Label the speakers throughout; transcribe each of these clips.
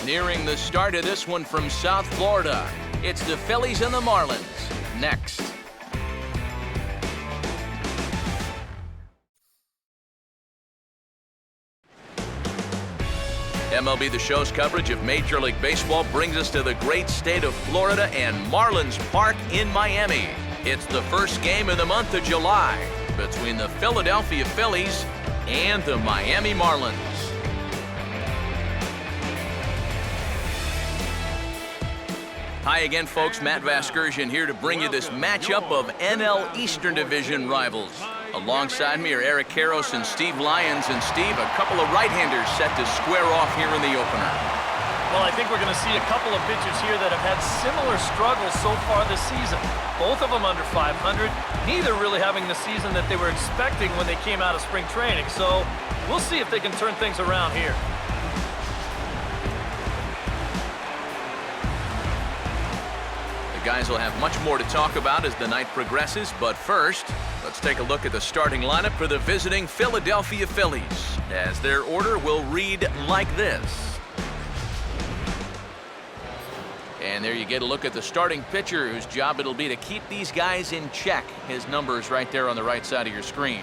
Speaker 1: Nearing the start of this one from South Florida, it's the Phillies and the Marlins. Next. MLB The Show's coverage of Major League Baseball brings us to the great state of Florida and Marlins Park in Miami. It's the first game of the month of July between the Philadelphia Phillies and the Miami Marlins. Hi again, folks. Matt Vasgersian here to bring you this matchup of NL Eastern Division rivals. Alongside me are Eric Karros and Steve Lyons. And Steve, a couple of right-handers set to square off here in the opener.
Speaker 2: Well, I think we're going to see a couple of pitchers here that have had similar struggles so far this season. Both of them under 500, neither really having the season that they were expecting when they came out of spring training. So we'll see if they can turn things around here.
Speaker 1: Guys will have much more to talk about as the night progresses, but first, let's take a look at the starting lineup for the visiting Philadelphia Phillies, as their order will read like this. And there you get a look at the starting pitcher, whose job it'll be to keep these guys in check. His number is right there on the right side of your screen.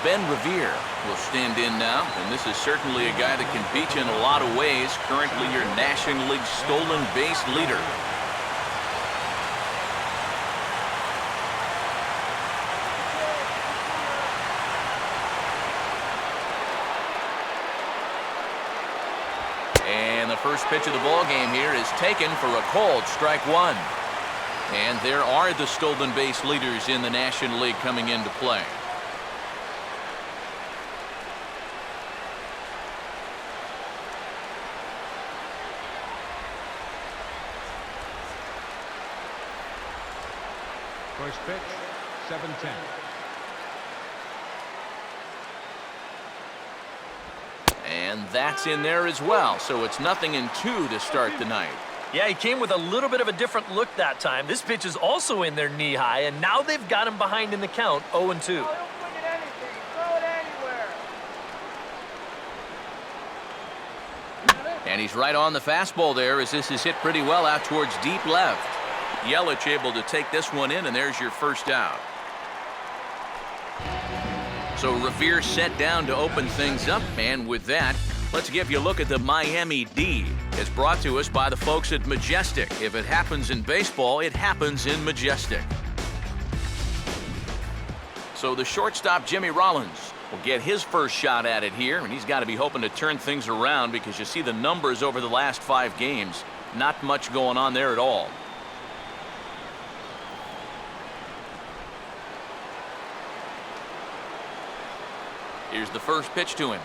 Speaker 1: Ben Revere will stand in now, and this is certainly a guy that can beat you in a lot of ways. Currently your National League stolen base leader. And the first pitch of the ball game here is taken for a called strike one. And there are the stolen base leaders in the National League coming into play.
Speaker 3: First pitch, 7-10.
Speaker 1: And that's in there as well, so it's 0-2 to start the night.
Speaker 2: Yeah, he came with a little bit of a different look that time. This pitch is also in there knee-high, and now they've got him behind in the count, 0-2.
Speaker 1: And he's right on the fastball there, as this is hit pretty well out towards deep left. Yelich able to take this one in, and there's your first out. So Revere set down to open things up, and with that, let's give you a look at the Miami D. It's brought to us by the folks at Majestic. If it happens in baseball, it happens in Majestic. So the shortstop, Jimmy Rollins, will get his first shot at it here, and he's got to be hoping to turn things around because you see the numbers over the last 5 games. Not much going on there at all. Here's the first pitch to him.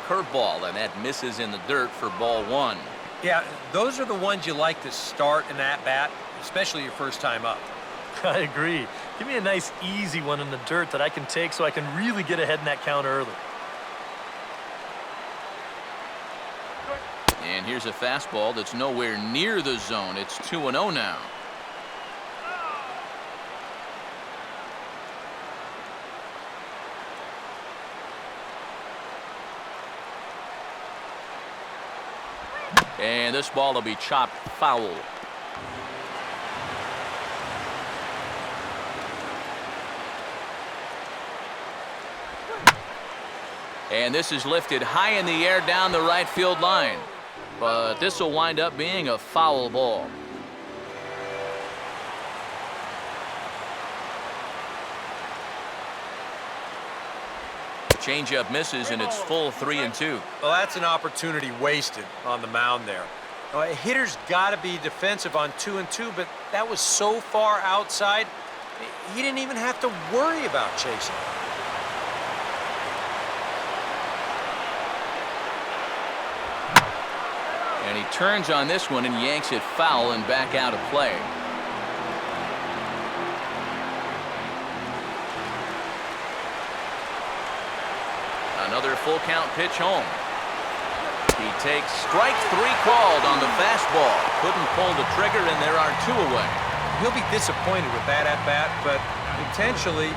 Speaker 1: Curveball, and that misses in the dirt for ball 1.
Speaker 4: Yeah, those are the ones you like to start in that bat, especially your first time up.
Speaker 2: I agree. Give me a nice, easy one in the dirt that I can take so I can really get ahead in that count early.
Speaker 1: And here's a fastball that's nowhere near the zone. It's 2-0 now. And this ball will be chopped foul. And this is lifted high in the air down the right field line. But this will wind up being a foul ball. Changeup misses, and it's full 3-2.
Speaker 4: Well, that's an opportunity wasted on the mound there. A hitter's got to be defensive on 2-2, but that was so far outside, he didn't even have to worry about chasing.
Speaker 1: And he turns on this one and yanks it foul and back out of play. Another full count pitch home. He takes strike 3 called on the fastball. Couldn't pull the trigger, and there are 2 away.
Speaker 4: He'll be disappointed with that at-bat, but potentially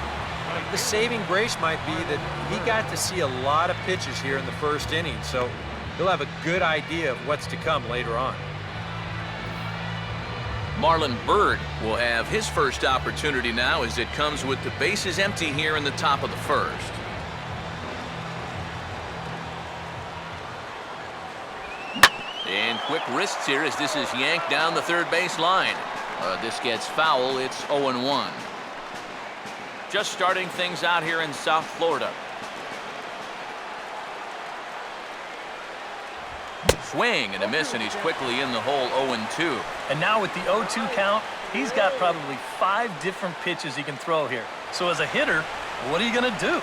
Speaker 4: the saving grace might be that he got to see a lot of pitches here in the first inning, so he'll have a good idea of what's to come later on.
Speaker 1: Marlon Byrd will have his first opportunity now as it comes with the bases empty here in the top of the first. And quick wrists here as this is yanked down the third base line. This gets foul. It's 0-1. Just starting things out here in South Florida. Swing and a miss, and he's quickly in the hole. 0-2.
Speaker 2: And now with the 0-2 count, he's got probably 5 different pitches he can throw here. So as a hitter, what are you going to do?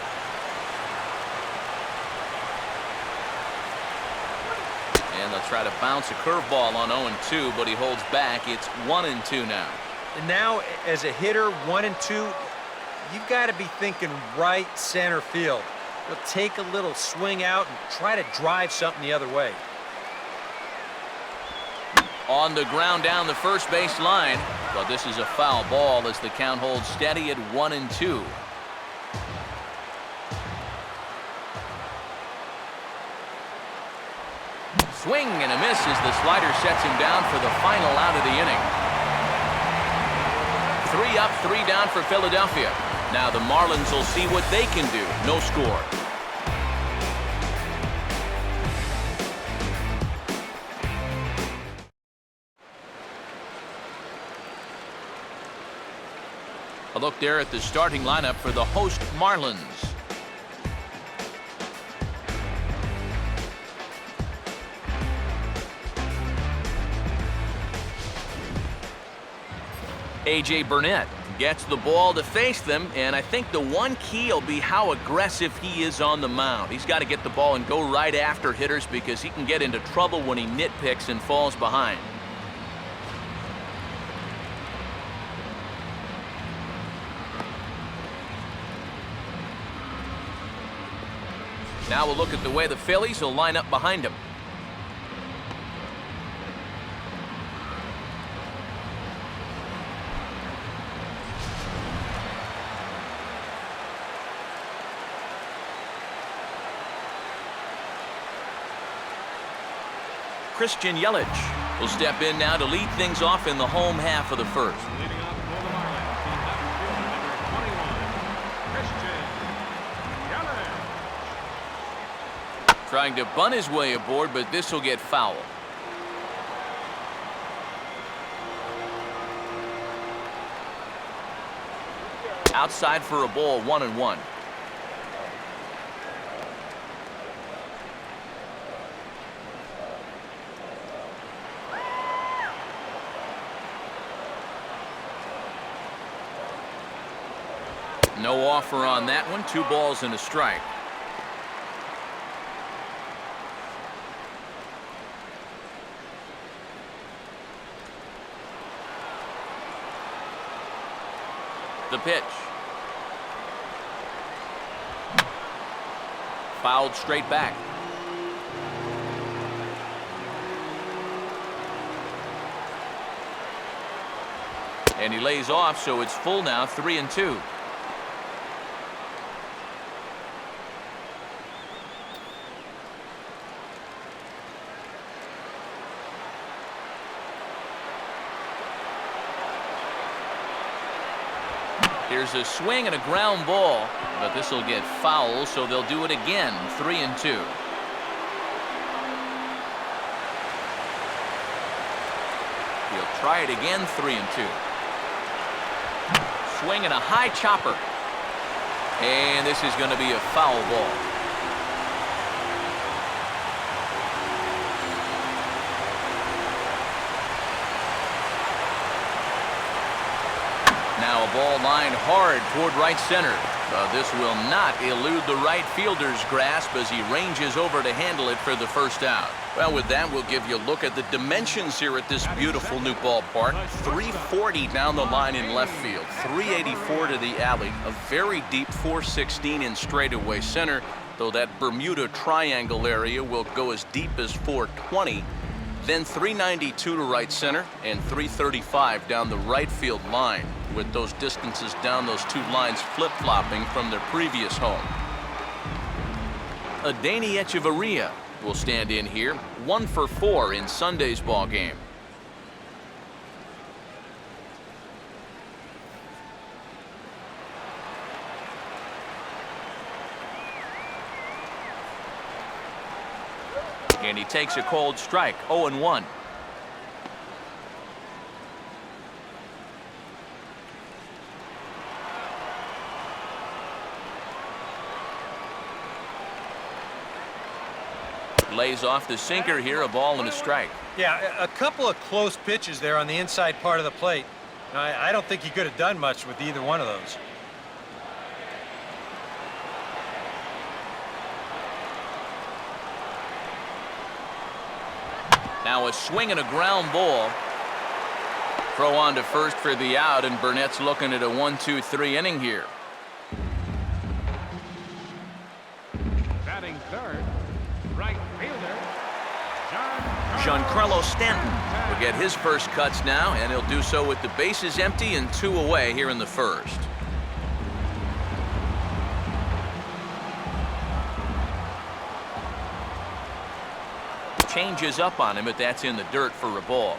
Speaker 1: And they'll try to bounce a curveball on 0-2, but he holds back. It's 1-2 now.
Speaker 4: And now, as a hitter, 1-2, you've got to be thinking right center field. You'll take a little swing out and try to drive something the other way.
Speaker 1: On the ground down the first base line, but this is a foul ball as the count holds steady at 1-2. Swing and a miss as the slider sets him down for the final out of the inning. 3 up, 3 down for Philadelphia. Now the Marlins will see what they can do. No score. A look there at the starting lineup for the host Marlins. A.J. Burnett gets the ball to face them, and I think the one key will be how aggressive he is on the mound. He's got to get the ball and go right after hitters because he can get into trouble when he nitpicks and falls behind. Now we'll look at the way the Phillies will line up behind him. Christian Yelich will step in now to lead things off in the home half of the first.
Speaker 3: Leading off for the Marlins, the left fielder, number 21, Christian Yelich.
Speaker 1: Trying to bunt his way aboard, but this will get foul. Outside for a ball, 1-1. No offer on that one. 2 balls and a strike. The pitch. Fouled straight back. And he lays off, so it's full now, 3-2. Here's a swing and a ground ball, but this will get foul, so they'll do it again. 3-2. He'll try it again. 3-2. Swing and a high chopper, and this is going to be a foul ball. Now a ball lined hard toward right center. This will not elude the right fielder's grasp as he ranges over to handle it for the first out. Well, with that, we'll give you a look at the dimensions here at this beautiful new ballpark. 340 down the line in left field, 384 to the alley, a very deep 416 in straightaway center, though that Bermuda Triangle area will go as deep as 420, then 392 to right center and 335 down the right field line, with those distances down those two lines flip-flopping from their previous home. Adeiny Echeverria will stand in here, 1 for 4 in Sunday's ball game. And he takes a cold strike, 0-1. Lays off the sinker here, a ball and a strike.
Speaker 4: Yeah, a couple of close pitches there on the inside part of the plate. I don't think he could have done much with either one of those.
Speaker 1: Now a swing and a ground ball. Throw on to first for the out, and Burnett's looking at a 1-2-3 inning here.
Speaker 3: Batting third, right fielder,
Speaker 1: Giancarlo Stanton will get his first cuts now, and he'll do so with the bases empty and 2 away here in the first. Changes up on him, but that's in the dirt for a ball.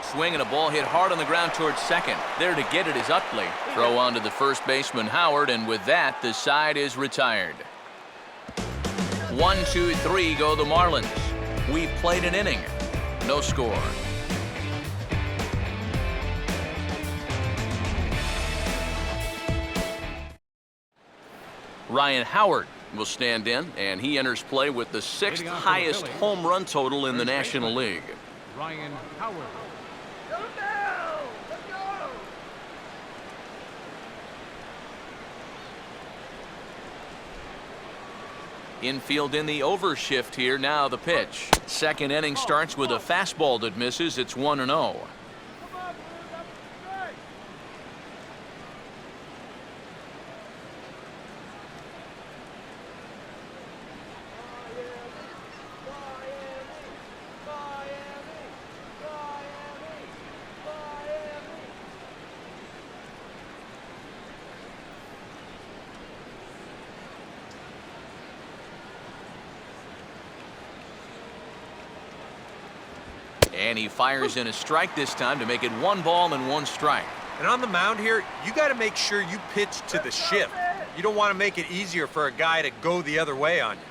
Speaker 1: Swing and a ball hit hard on the ground towards second. There to get it is Utley. Throw on to the first baseman Howard, and with that, the side is retired. 1-2-3 go the Marlins. We've played an inning. No score. Ryan Howard will stand in, and he enters play with the 6th highest home run total in the National League.
Speaker 3: Ryan Howard.
Speaker 1: Infield in the overshift here. Now the pitch. Second inning starts with a fastball that misses. It's 1-0. And he fires in a strike this time to make it 1 ball and 1 strike.
Speaker 4: And on the mound here, you got to make sure you pitch to the shift. You don't want to make it easier for a guy to go the other way on you.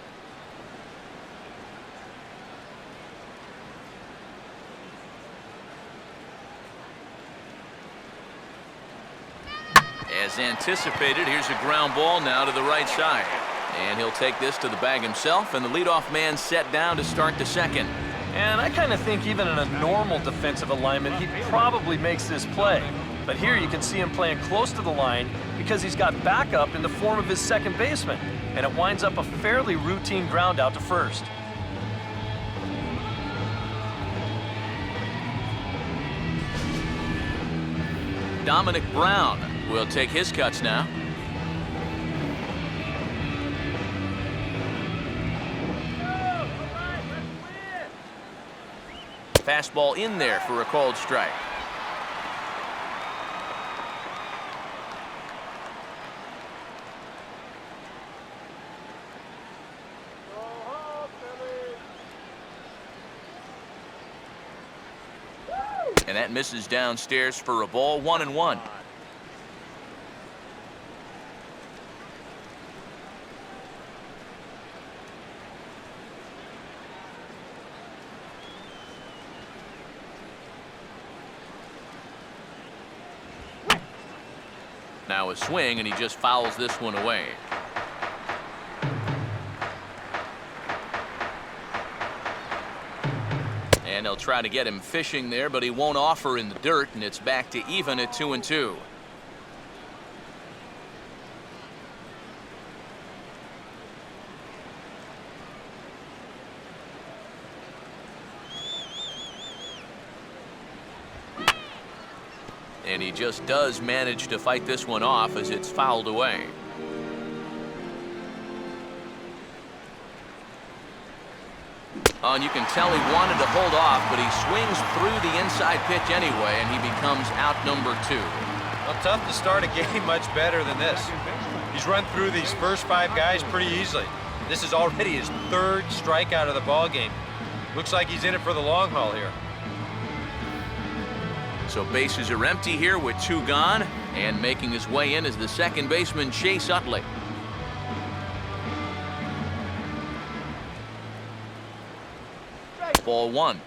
Speaker 1: As anticipated, here's a ground ball now to the right side. And he'll take this to the bag himself, and the leadoff man set down to start the second.
Speaker 2: And I kind of think even in a normal defensive alignment, he probably makes this play. But here you can see him playing close to the line because he's got backup in the form of his second baseman. And it winds up a fairly routine ground out to first.
Speaker 1: Dominic Brown will take his cuts now. Fastball in there for a called strike. And that misses downstairs for a ball, 1-1. Now a swing, and he just fouls this one away. And they'll try to get him fishing there, but he won't offer in the dirt, and it's back to even at 2-2. And he just does manage to fight this one off as it's fouled away. Oh, and you can tell he wanted to hold off, but he swings through the inside pitch anyway, and he becomes out number 2.
Speaker 4: Well, tough to start a game much better than this. He's run through these first 5 guys pretty easily. This is already his 3rd strikeout of the ball game. Looks like he's in it for the long haul here.
Speaker 1: So bases are empty here with 2 gone, and making his way in is the second baseman, Chase Utley. Ball 1.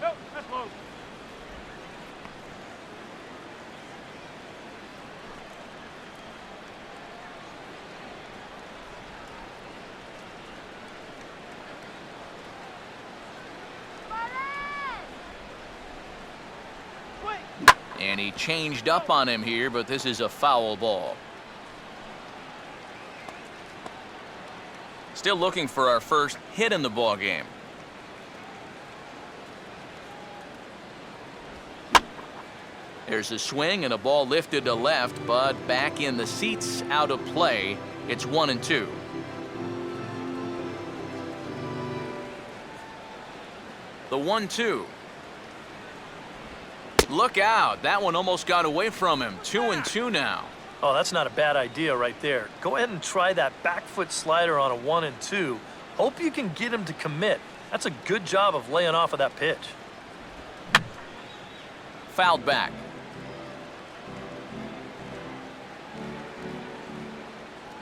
Speaker 1: And he changed up on him here, but this is a foul ball. Still looking for our first hit in the ball game. There's a swing and a ball lifted to left, but back in the seats, out of play. It's 1-2. The 1-2. Look out. That one almost got away from him. 2-2 now.
Speaker 2: Oh, that's not a bad idea right there. Go ahead and try that back foot slider on a 1-2. Hope you can get him to commit. That's a good job of laying off of that pitch.
Speaker 1: Fouled back.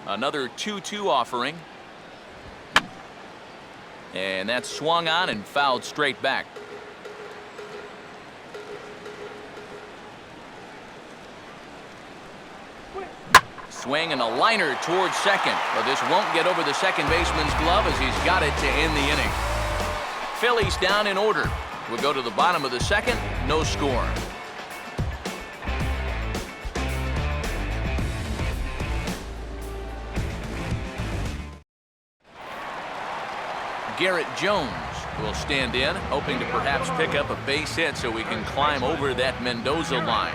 Speaker 1: Another 2-2 offering. And that's swung on and fouled straight back. Swing and a liner towards second, but this won't get over the second baseman's glove as he's got it to end the inning. Phillies down in order. We'll go to the bottom of the second, no score. Garrett Jones will stand in, hoping to perhaps pick up a base hit so we can climb over that Mendoza line.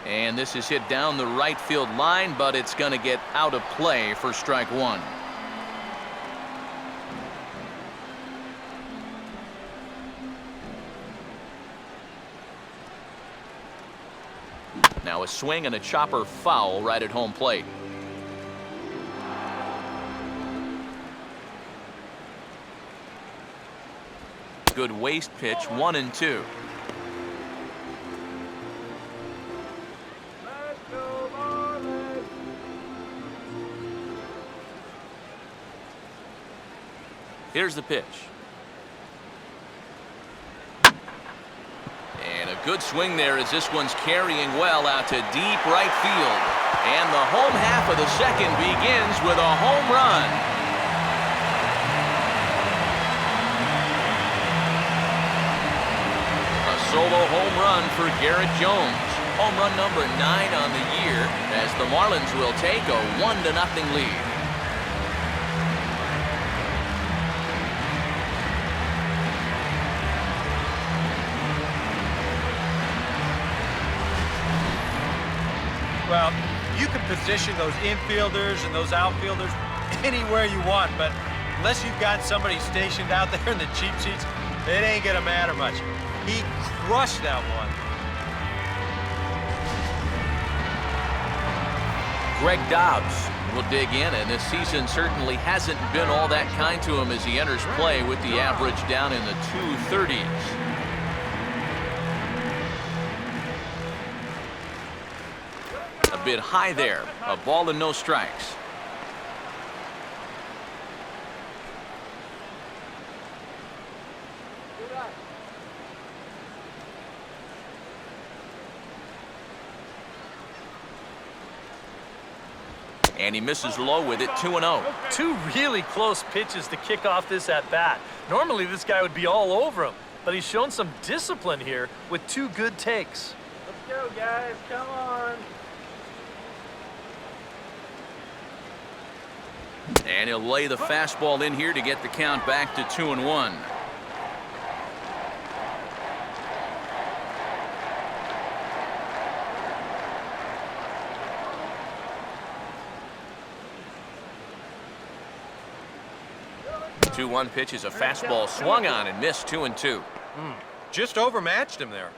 Speaker 1: And this is hit down the right field line, but it's going to get out of play for strike 1. Now a swing and a chopper foul right at home plate. Good waist pitch, 1-2. Here's the pitch. And a good swing there as this one's carrying well out to deep right field. And the home half of the second begins with a home run. A solo home run for Garrett Jones. Home run number 9 on the year as the Marlins will take a 1-0 lead.
Speaker 4: Well, you can position those infielders and those outfielders anywhere you want, but unless you've got somebody stationed out there in the cheap seats, it ain't gonna matter much. He crushed that one.
Speaker 1: Greg Dobbs will dig in, and this season certainly hasn't been all that kind to him as he enters play with the average down in the 230s. A bit high there, a ball and no strikes. And he misses low with it, 2-0.
Speaker 2: 2 really close pitches to kick off this at-bat. Normally this guy would be all over him, but he's shown some discipline here with 2 good takes.
Speaker 5: Let's go, guys. Come on.
Speaker 1: And he'll lay the fastball in here to get the count back to 2-1. Two 2-1 pitch is a fastball swung on and missed 2-2.
Speaker 4: Just overmatched him there.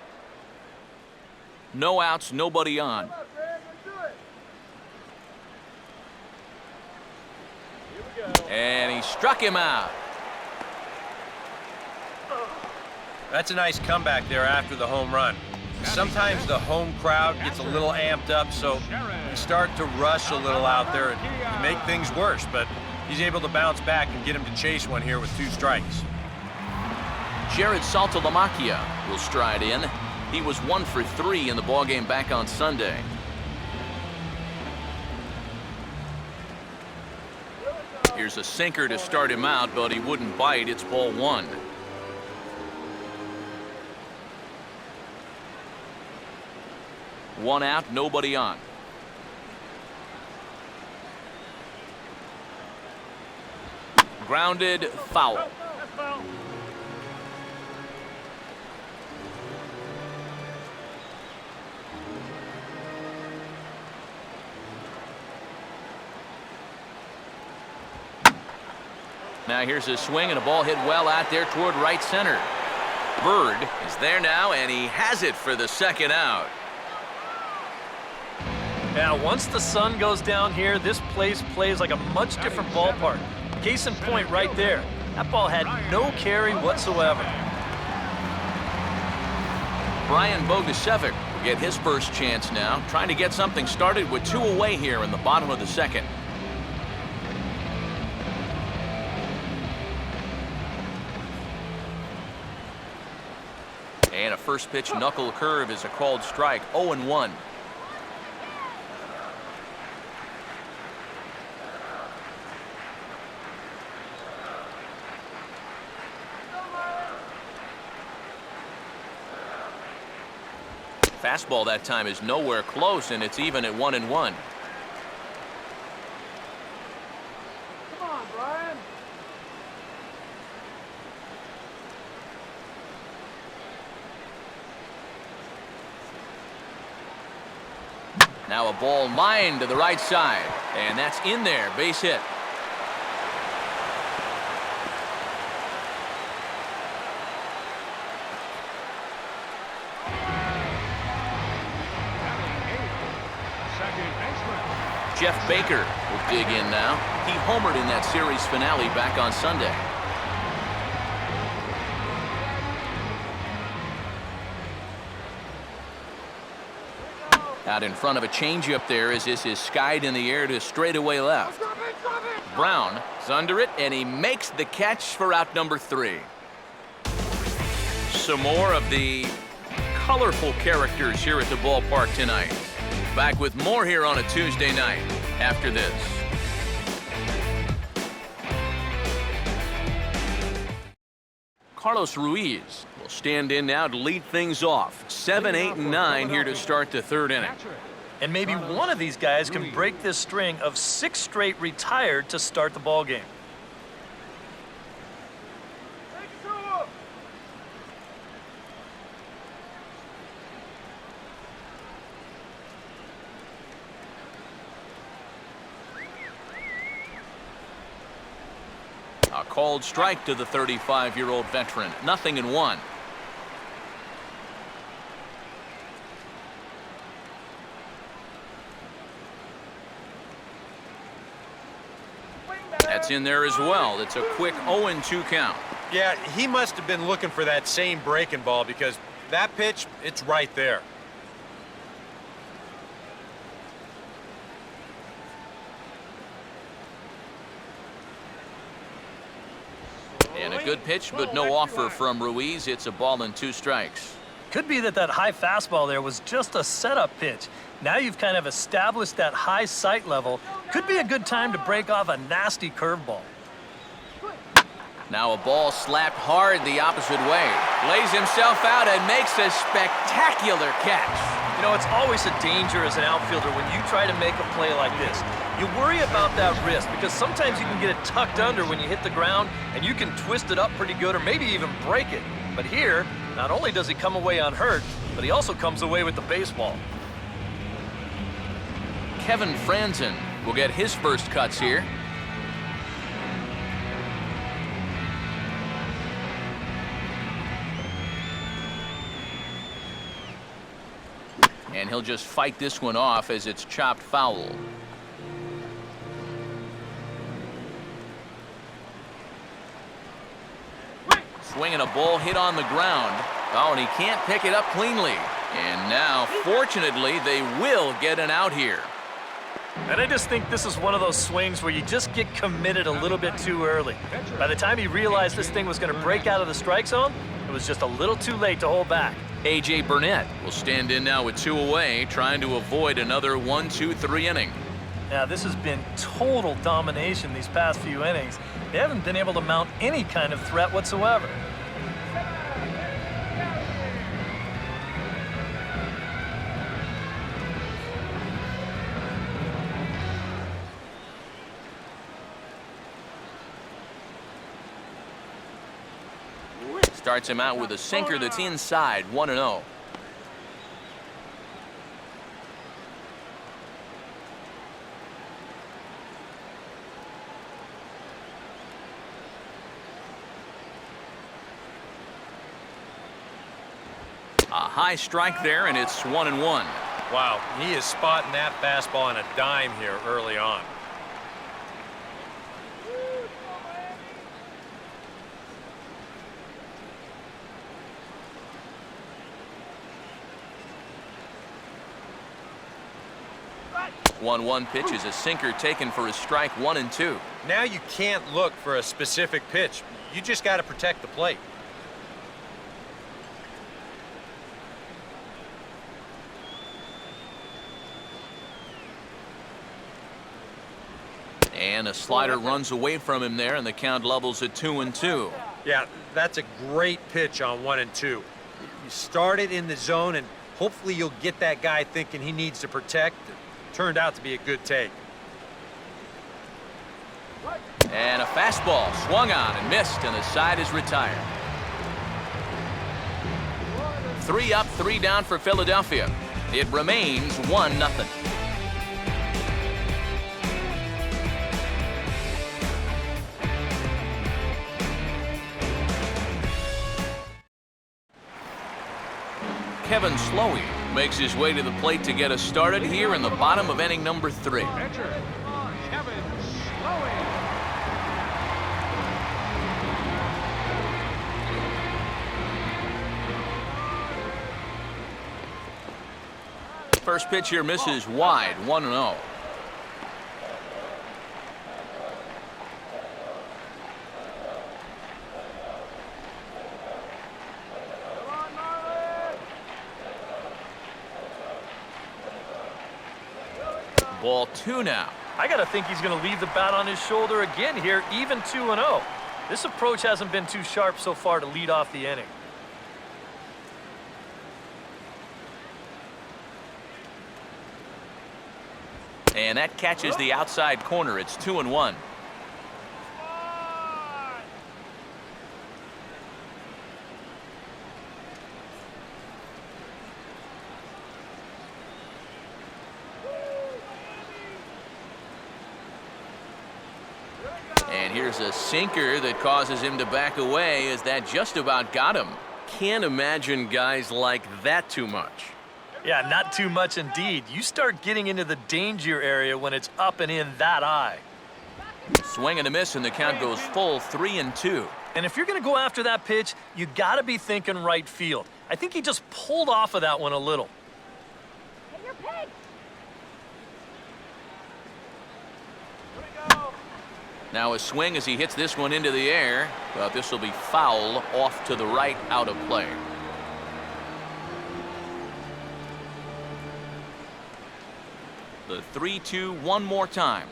Speaker 1: No outs, nobody on. And he struck him out.
Speaker 4: That's a nice comeback there after the home run. Sometimes the home crowd gets a little amped up, so you start to rush a little out there and make things worse, but he's able to bounce back and get him to chase one here with 2 strikes.
Speaker 1: Jared Saltalamacchia will stride in. He was 1 for 3 in the ballgame back on Sunday. Here's a sinker to start him out, but he wouldn't bite. It's ball 1. One out, nobody on. Grounded, foul. Now here's a swing and a ball hit well out there toward right center. Bird is there now, and he has it for the second out.
Speaker 2: Now, once the sun goes down here, this place plays like a much different ballpark. Case in point right there. That ball had no carry whatsoever.
Speaker 1: Brian Bogusevic will get his first chance now, trying to get something started with 2 away here in the bottom of the second. And a first pitch knuckle curve is a called strike. 0-1. Fastball that time is nowhere close, and it's even at 1-1.
Speaker 5: Come on, Brian.
Speaker 1: Now a ball lined to the right side, and that's in there. Base hit. Jeff Baker will dig in now. He homered in that series finale back on Sunday. Out in front of a changeup there as this is skied in the air to straightaway left. Brown is under it, and he makes the catch for out number 3. Some more of the colorful characters here at the ballpark tonight. Back with more here on a Tuesday night after this. Carlos Ruiz will stand in now to lead things off. 7, 8, and 9 here to start the 3rd inning.
Speaker 2: And maybe one of these guys can break this string of 6 straight retired to start the ball game.
Speaker 1: A called strike to the 35-year-old veteran. 0-1. That's in there as well. It's a quick 0-2 count.
Speaker 4: Yeah, he must have been looking for that same breaking ball because that pitch, it's right there.
Speaker 1: And a good pitch, but no offer from Ruiz. It's a ball and 2 strikes.
Speaker 2: Could be that high fastball there was just a setup pitch. Now you've kind of established that high sight level. Could be a good time to break off a nasty curveball.
Speaker 1: Now a ball slapped hard the opposite way. Lays himself out and makes a spectacular catch.
Speaker 2: You know, it's always a danger as an outfielder when you try to make a play like this. You worry about that wrist because sometimes you can get it tucked under when you hit the ground and you can twist it up pretty good or maybe even break it. But here, not only does he come away unhurt, but he also comes away with the baseball.
Speaker 1: Kevin Franzen will get his first cuts here. And he'll just fight this one off as it's chopped foul. Swinging a ball hit on the ground. Oh, and he can't pick it up cleanly. And now, fortunately, they will get an out here.
Speaker 2: And I just think this is one of those swings where you just get committed a little bit too early. By the time he realized this thing was going to break out of the strike zone, it was just a little too late to hold back.
Speaker 1: A.J. Burnett will stand in now with 2 away, trying to avoid another 1-2-3 inning.
Speaker 2: Now, this has been total domination these past few innings. They haven't been able to mount any kind of threat whatsoever.
Speaker 1: Starts him out with a sinker that's inside, 1-0. A high strike there, and it's 1-1.
Speaker 4: Wow, he is spotting that fastball on a dime here early on.
Speaker 1: One pitch is a sinker taken for a strike, 1-2.
Speaker 4: Now you can't look for a specific pitch. You just got to protect the plate.
Speaker 1: And a slider runs away from him there, and the count levels at 2-2.
Speaker 4: Yeah, that's a great pitch on 1-2. You start it in the zone, and hopefully you'll get that guy thinking he needs to protect. Turned out to be a good take.
Speaker 1: And a fastball swung on and missed, and the side is retired. 3 up, 3 down for Philadelphia. It remains 1-0. Kevin Slowey makes his way to the plate to get us started here in the bottom of inning number 3.
Speaker 3: Pitcher, Kevin Slowey.
Speaker 1: First pitch here misses wide, 1-0. Ball 2 now.
Speaker 2: I got to think he's going to leave the bat on his shoulder again here, even 2-0. This approach hasn't been too sharp so far to lead off the inning.
Speaker 1: And that catches the outside corner. It's 2-1. And here's a sinker that causes him to back away, as that just about got him. Can't imagine guys like that too much.
Speaker 2: Yeah, not too much indeed. You start getting into the danger area when it's up and in that high.
Speaker 1: Swing and a miss, and the count goes full, 3-2.
Speaker 2: And if you're going to go after that pitch, you got to be thinking right field. I think he just pulled off of that one a little.
Speaker 1: Now a swing as he hits this one into the air, but this will be foul, off to the right, out of play. The 3-2 one more time.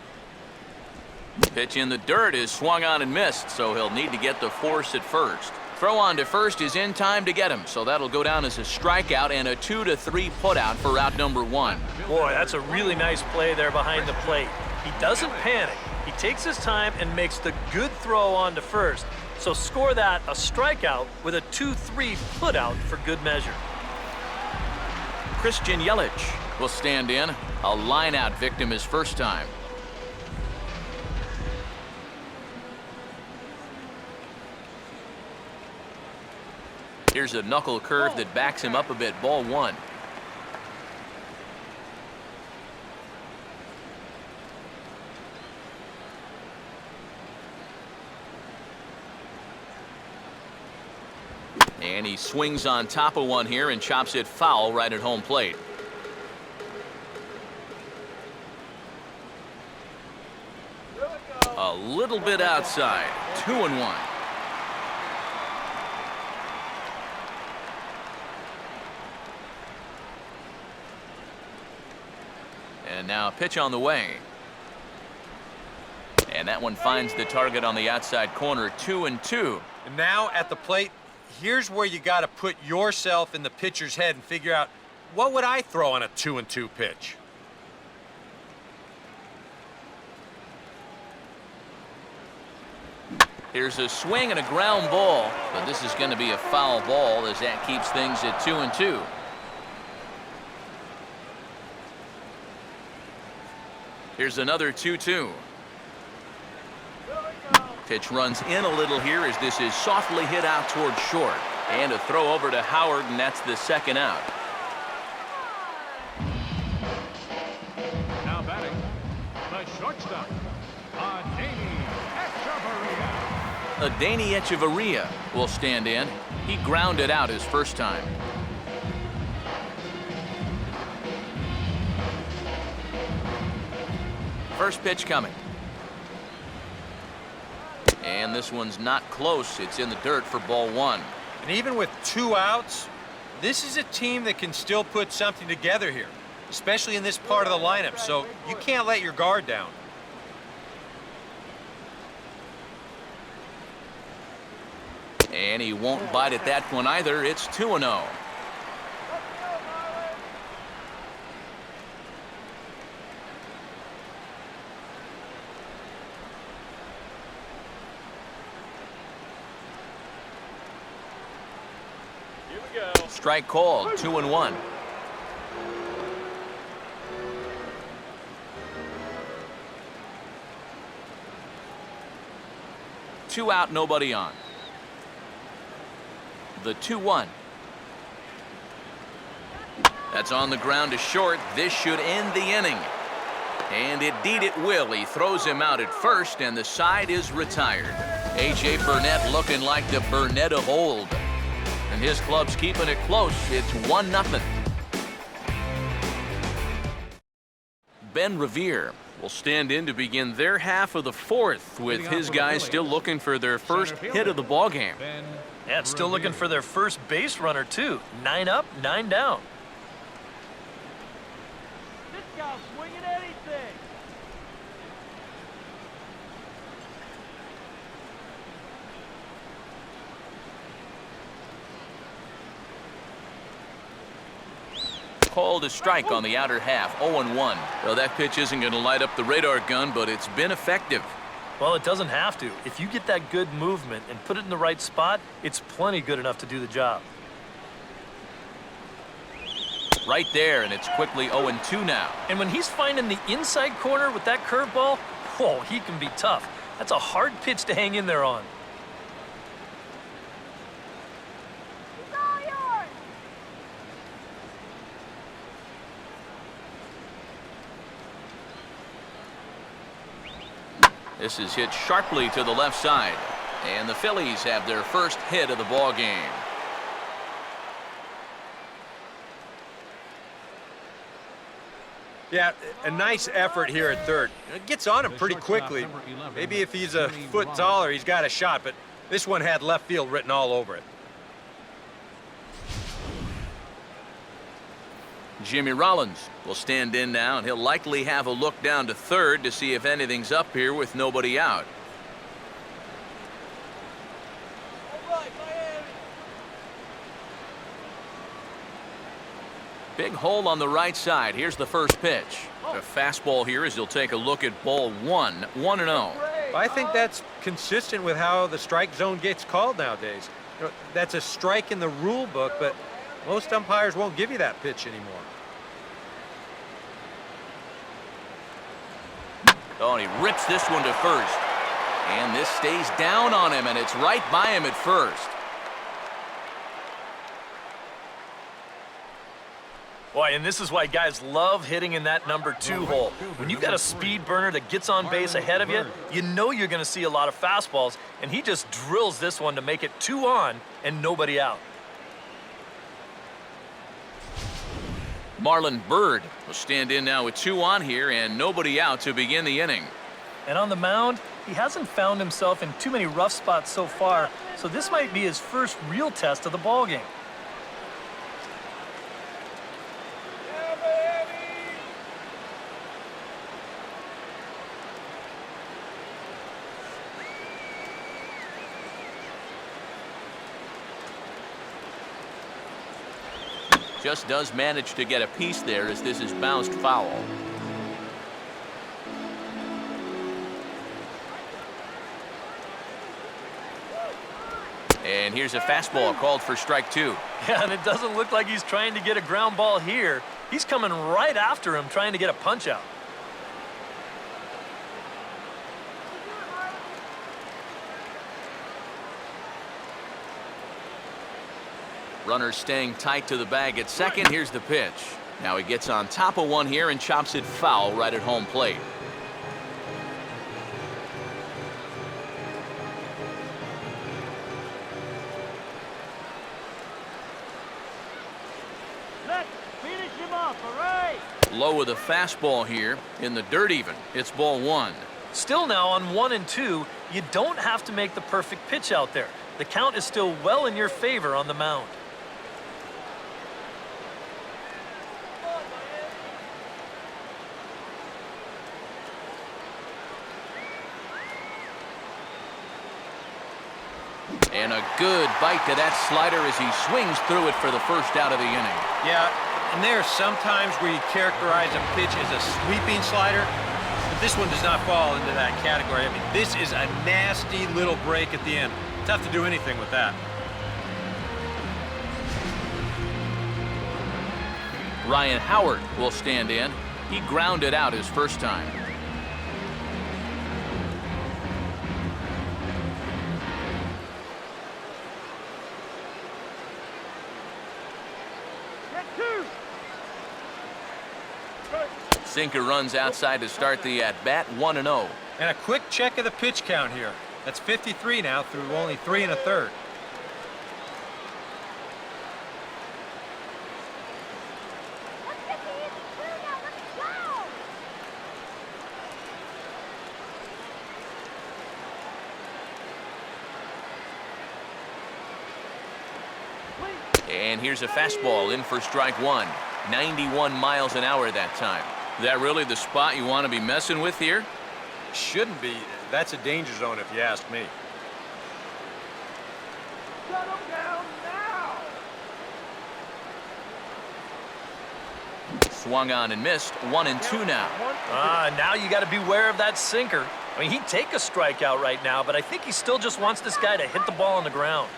Speaker 1: Pitch in the dirt is swung on and missed, so he'll need to get the force at first. Throw on to first is in time to get him, so that'll go down as a strikeout and a 2-3 putout for out number 1.
Speaker 2: Boy, that's a really nice play there behind the plate. He doesn't panic. He takes his time and makes the good throw on to first. So score that a strikeout with a 2-3 putout for good measure.
Speaker 1: Christian Yelich will stand in. A line-out victim his first time. Here's a knuckle curve that backs him up a bit. Ball 1. And he swings on top of one here and chops it foul right at home plate. A little bit outside. 2-1. And now a pitch on the way. And that one finds the target on the outside corner. 2-2.
Speaker 4: And now at the plate, here's where you got to put yourself in the pitcher's head and figure out, what would I throw on a 2-2 pitch?
Speaker 1: Here's a swing and a ground ball, but this is going to be a foul ball as that keeps things at 2-2. Here's another 2-2. Pitch runs in a little here as this is softly hit out towards short. And a throw over to Howard, and that's the second out.
Speaker 3: Now batting, the shortstop,
Speaker 1: Adeiny Echeverria will stand in. He grounded out his first time. First pitch coming. And this one's not close. It's in the dirt for ball 1.
Speaker 4: And even with 2 outs, this is a team that can still put something together here, especially in this part of the lineup, so you can't let your guard down.
Speaker 1: And he won't bite at that one either. It's 2-0. Strike called. 2-1. Two out, nobody on. The 2-1. That's on the ground to short. This should end the inning. And indeed it will. He throws him out at first, and the side is retired. A.J. Burnett looking like the Burnett of old. And his club's keeping it close. It's 1-0. Ben Revere will stand in to begin their half of the fourth, with his guys still looking for their first hit of the ballgame.
Speaker 2: Yeah, it's still looking for their first base runner, too. 9 up, 9 down.
Speaker 5: This guy's swinging anything.
Speaker 1: Called a strike on the outer half. 0-1. Well, that pitch isn't going to light up the radar gun, but it's been effective.
Speaker 2: Well, it doesn't have to. If you get that good movement and put it in the right spot, it's plenty good enough to do the job.
Speaker 1: Right there, and it's quickly 0-2 now.
Speaker 2: And when he's finding the inside corner with that curveball, whoa, he can be tough. That's a hard pitch to hang in there on.
Speaker 1: This is hit sharply to the left side, and the Phillies have their first hit of the ball game.
Speaker 4: Yeah, a nice effort here at third. It gets on him pretty quickly. Maybe if he's a foot taller, he's got a shot, but this one had left field written all over it.
Speaker 1: Jimmy Rollins will stand in now, and he'll likely have a look down to third to see if anything's up here with nobody out.
Speaker 5: All right, my
Speaker 1: Big hole on the right side. Here's the first pitch. The fastball here as he'll take a look at ball one, 1-0.
Speaker 4: I think that's consistent with how the strike zone gets called nowadays. You know, that's a strike in the rule book, but most umpires won't give you that pitch anymore.
Speaker 1: Oh, and he rips this one to first. And this stays down on him, and it's right by him at first.
Speaker 2: Boy, and this is why guys love hitting in that number 2 hole. When you've got a speed burner that gets on base ahead of you, you know you're going to see a lot of fastballs, and he just drills this one to make it 2 on and nobody out.
Speaker 1: Marlon Byrd will stand in now with 2 on here and nobody out to begin the inning.
Speaker 2: And on the mound, he hasn't found himself in too many rough spots so far, so this might be his first real test of the ballgame.
Speaker 1: Just does manage to get a piece there as this is bounced foul. And here's a fastball called for strike 2.
Speaker 2: Yeah, and it doesn't look like he's trying to get a ground ball here. He's coming right after him trying to get a punch out.
Speaker 1: Runner staying tight to the bag at second. Here's the pitch. Now he gets on top of one here and chops it foul right at home plate.
Speaker 5: Let's finish him off, hooray!
Speaker 1: Low with a fastball here in the dirt even. It's ball 1.
Speaker 2: Still now on 1 and 2, you don't have to make the perfect pitch out there. The count is still well in your favor on the mound.
Speaker 1: And a good bite to that slider as he swings through it for the first out of the inning.
Speaker 4: Yeah, and there are some times where you characterize a pitch as a sweeping slider, but this one does not fall into that category. I mean, this is a nasty little break at the end. Tough to do anything with that.
Speaker 1: Ryan Howard will stand in. He grounded out his first time. Sinker runs outside to start the at-bat, 1-0.
Speaker 4: And a quick check of the pitch count here. That's 53 now through only 3 1/3.
Speaker 1: And here's a fastball in for strike 1. 91 miles an hour that time. Is that really the spot you want to be messing with here?
Speaker 4: Shouldn't be. That's a danger zone if you ask me.
Speaker 5: Shut him down now!
Speaker 1: Swung on and missed. 1 and 2 now.
Speaker 2: Now you got to beware of that sinker. I mean, he'd take a strikeout right now, but I think he still just wants this guy to hit the ball on the ground.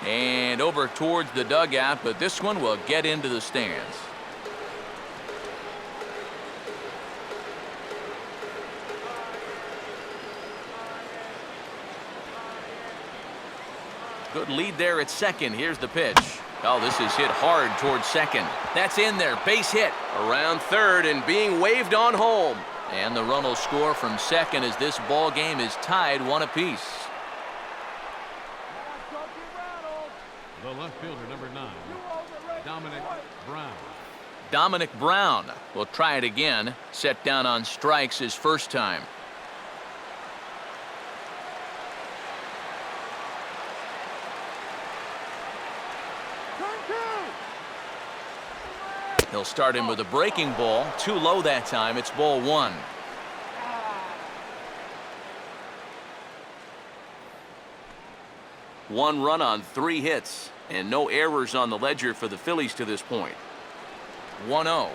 Speaker 1: And over towards the dugout, but this one will get into the stands. Good lead there at second. Here's the pitch. Oh, this is hit hard towards second. That's in there. Base hit. Around third and being waved on home. And the run will score from second as this ball game is tied 1 apiece.
Speaker 3: The left fielder, number 9, Dominic Brown.
Speaker 1: Dominic Brown will try it again. Set down on strikes his first time. He'll start him with a breaking ball. Too low that time. It's ball 1. 1 run on 3 hits, and no errors on the ledger for the Phillies to this point. 1-0.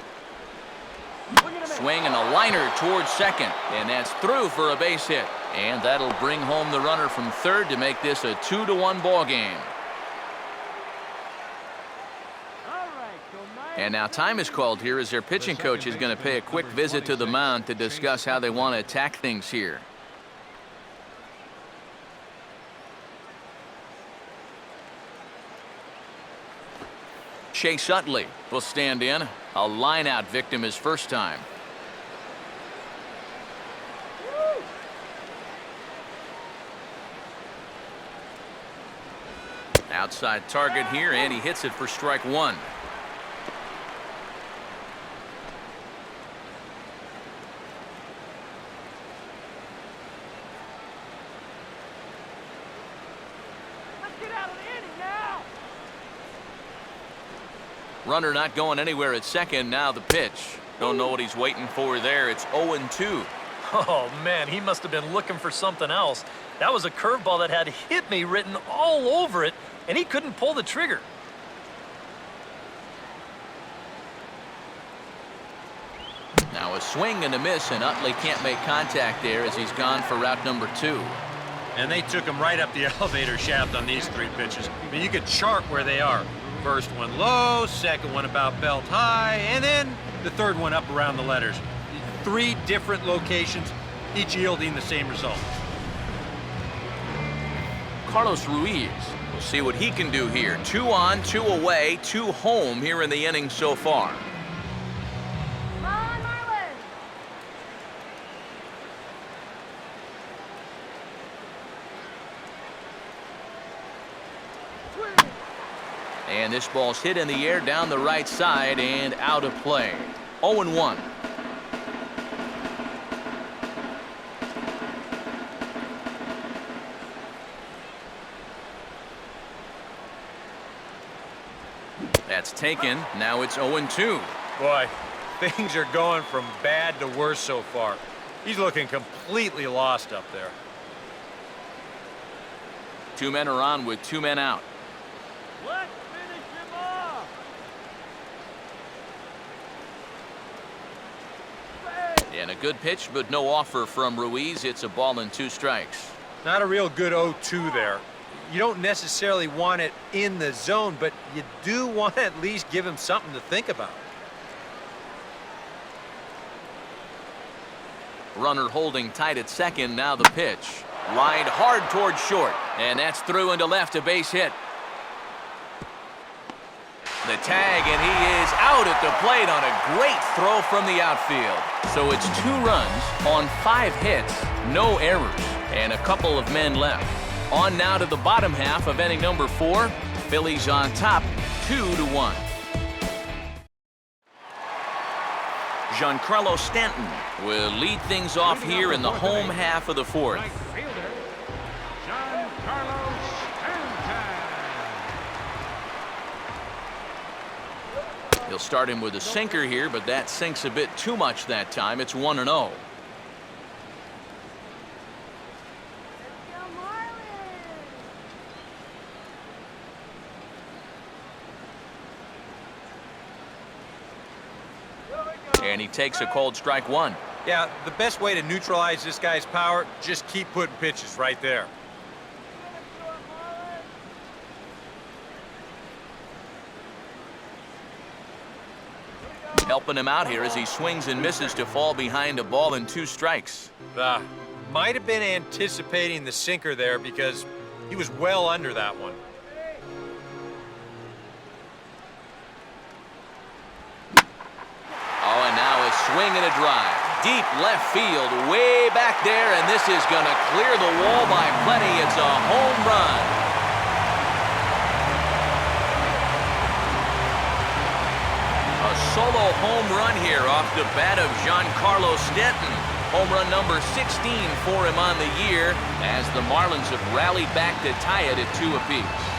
Speaker 1: Swing and a liner towards second, and that's through for a base hit. And that'll bring home the runner from third to make this a 2-1 ball game. And now time is called here as their pitching coach is going to pay a quick visit to the mound to discuss how they want to attack things here. Chase Utley will stand in. A line-out victim his first time. Outside target here, and he hits it for strike 1.
Speaker 5: Let's get out of the inning now.
Speaker 1: Runner not going anywhere at second. Now the pitch. Don't know what he's waiting for there. It's 0-2.
Speaker 2: Oh, man, he must have been looking for something else. That was a curveball that had "hit me" written all over it, and he couldn't pull the trigger.
Speaker 1: Now a swing and a miss, and Utley can't make contact there as he's gone for route number 2.
Speaker 4: And they took him right up the elevator shaft on these 3 pitches. I mean, you could chart where they are. First one low, second one about belt high, and then the third one up around the letters. 3 different locations, each yielding the same result.
Speaker 1: Carlos Ruiz. We'll see what he can do here. 2 on, 2 away, 2 home here in the inning so far.
Speaker 5: Come on, Marlins.
Speaker 1: And this ball's hit in the air down the right side and out of play. 0-1. That's taken. Now it's 0-2.
Speaker 4: Boy, things are going from bad to worse so far. He's looking completely lost up there.
Speaker 1: 2 men are on with 2 men out.
Speaker 5: Let's finish him off.
Speaker 1: And a good pitch, but no offer from Ruiz. It's a ball and 2 strikes.
Speaker 4: Not a real good 0-2 there. You don't necessarily want it in the zone, but you do want to at least give him something to think about.
Speaker 1: Runner holding tight at second. Now the pitch. Lined hard towards short. And that's through into left, a base hit. The tag, and he is out at the plate on a great throw from the outfield. So it's 2 runs on 5 hits, no errors, and a couple of men left. On now to the bottom half of inning number 4. Phillies on top, 2-1. Giancarlo Stanton will lead things off here in the home half of the 4th.
Speaker 3: Right fielder, Giancarlo Stanton.
Speaker 1: He'll start him with a sinker here, but that sinks a bit too much that time. It's 1-0. And he takes a cold strike 1.
Speaker 4: Yeah, the best way to neutralize this guy's power, just keep putting pitches right there.
Speaker 1: Helping him out here as he swings and misses to fall behind a ball and 2 strikes.
Speaker 4: Might have been anticipating the sinker there because he was well under that one.
Speaker 1: Oh, and now a swing and a drive. Deep left field, way back there, and this is going to clear the wall by plenty. It's a home run. A solo home run here off the bat of Giancarlo Stanton. Home run number 16 for him on the year as the Marlins have rallied back to tie it at 2 apiece.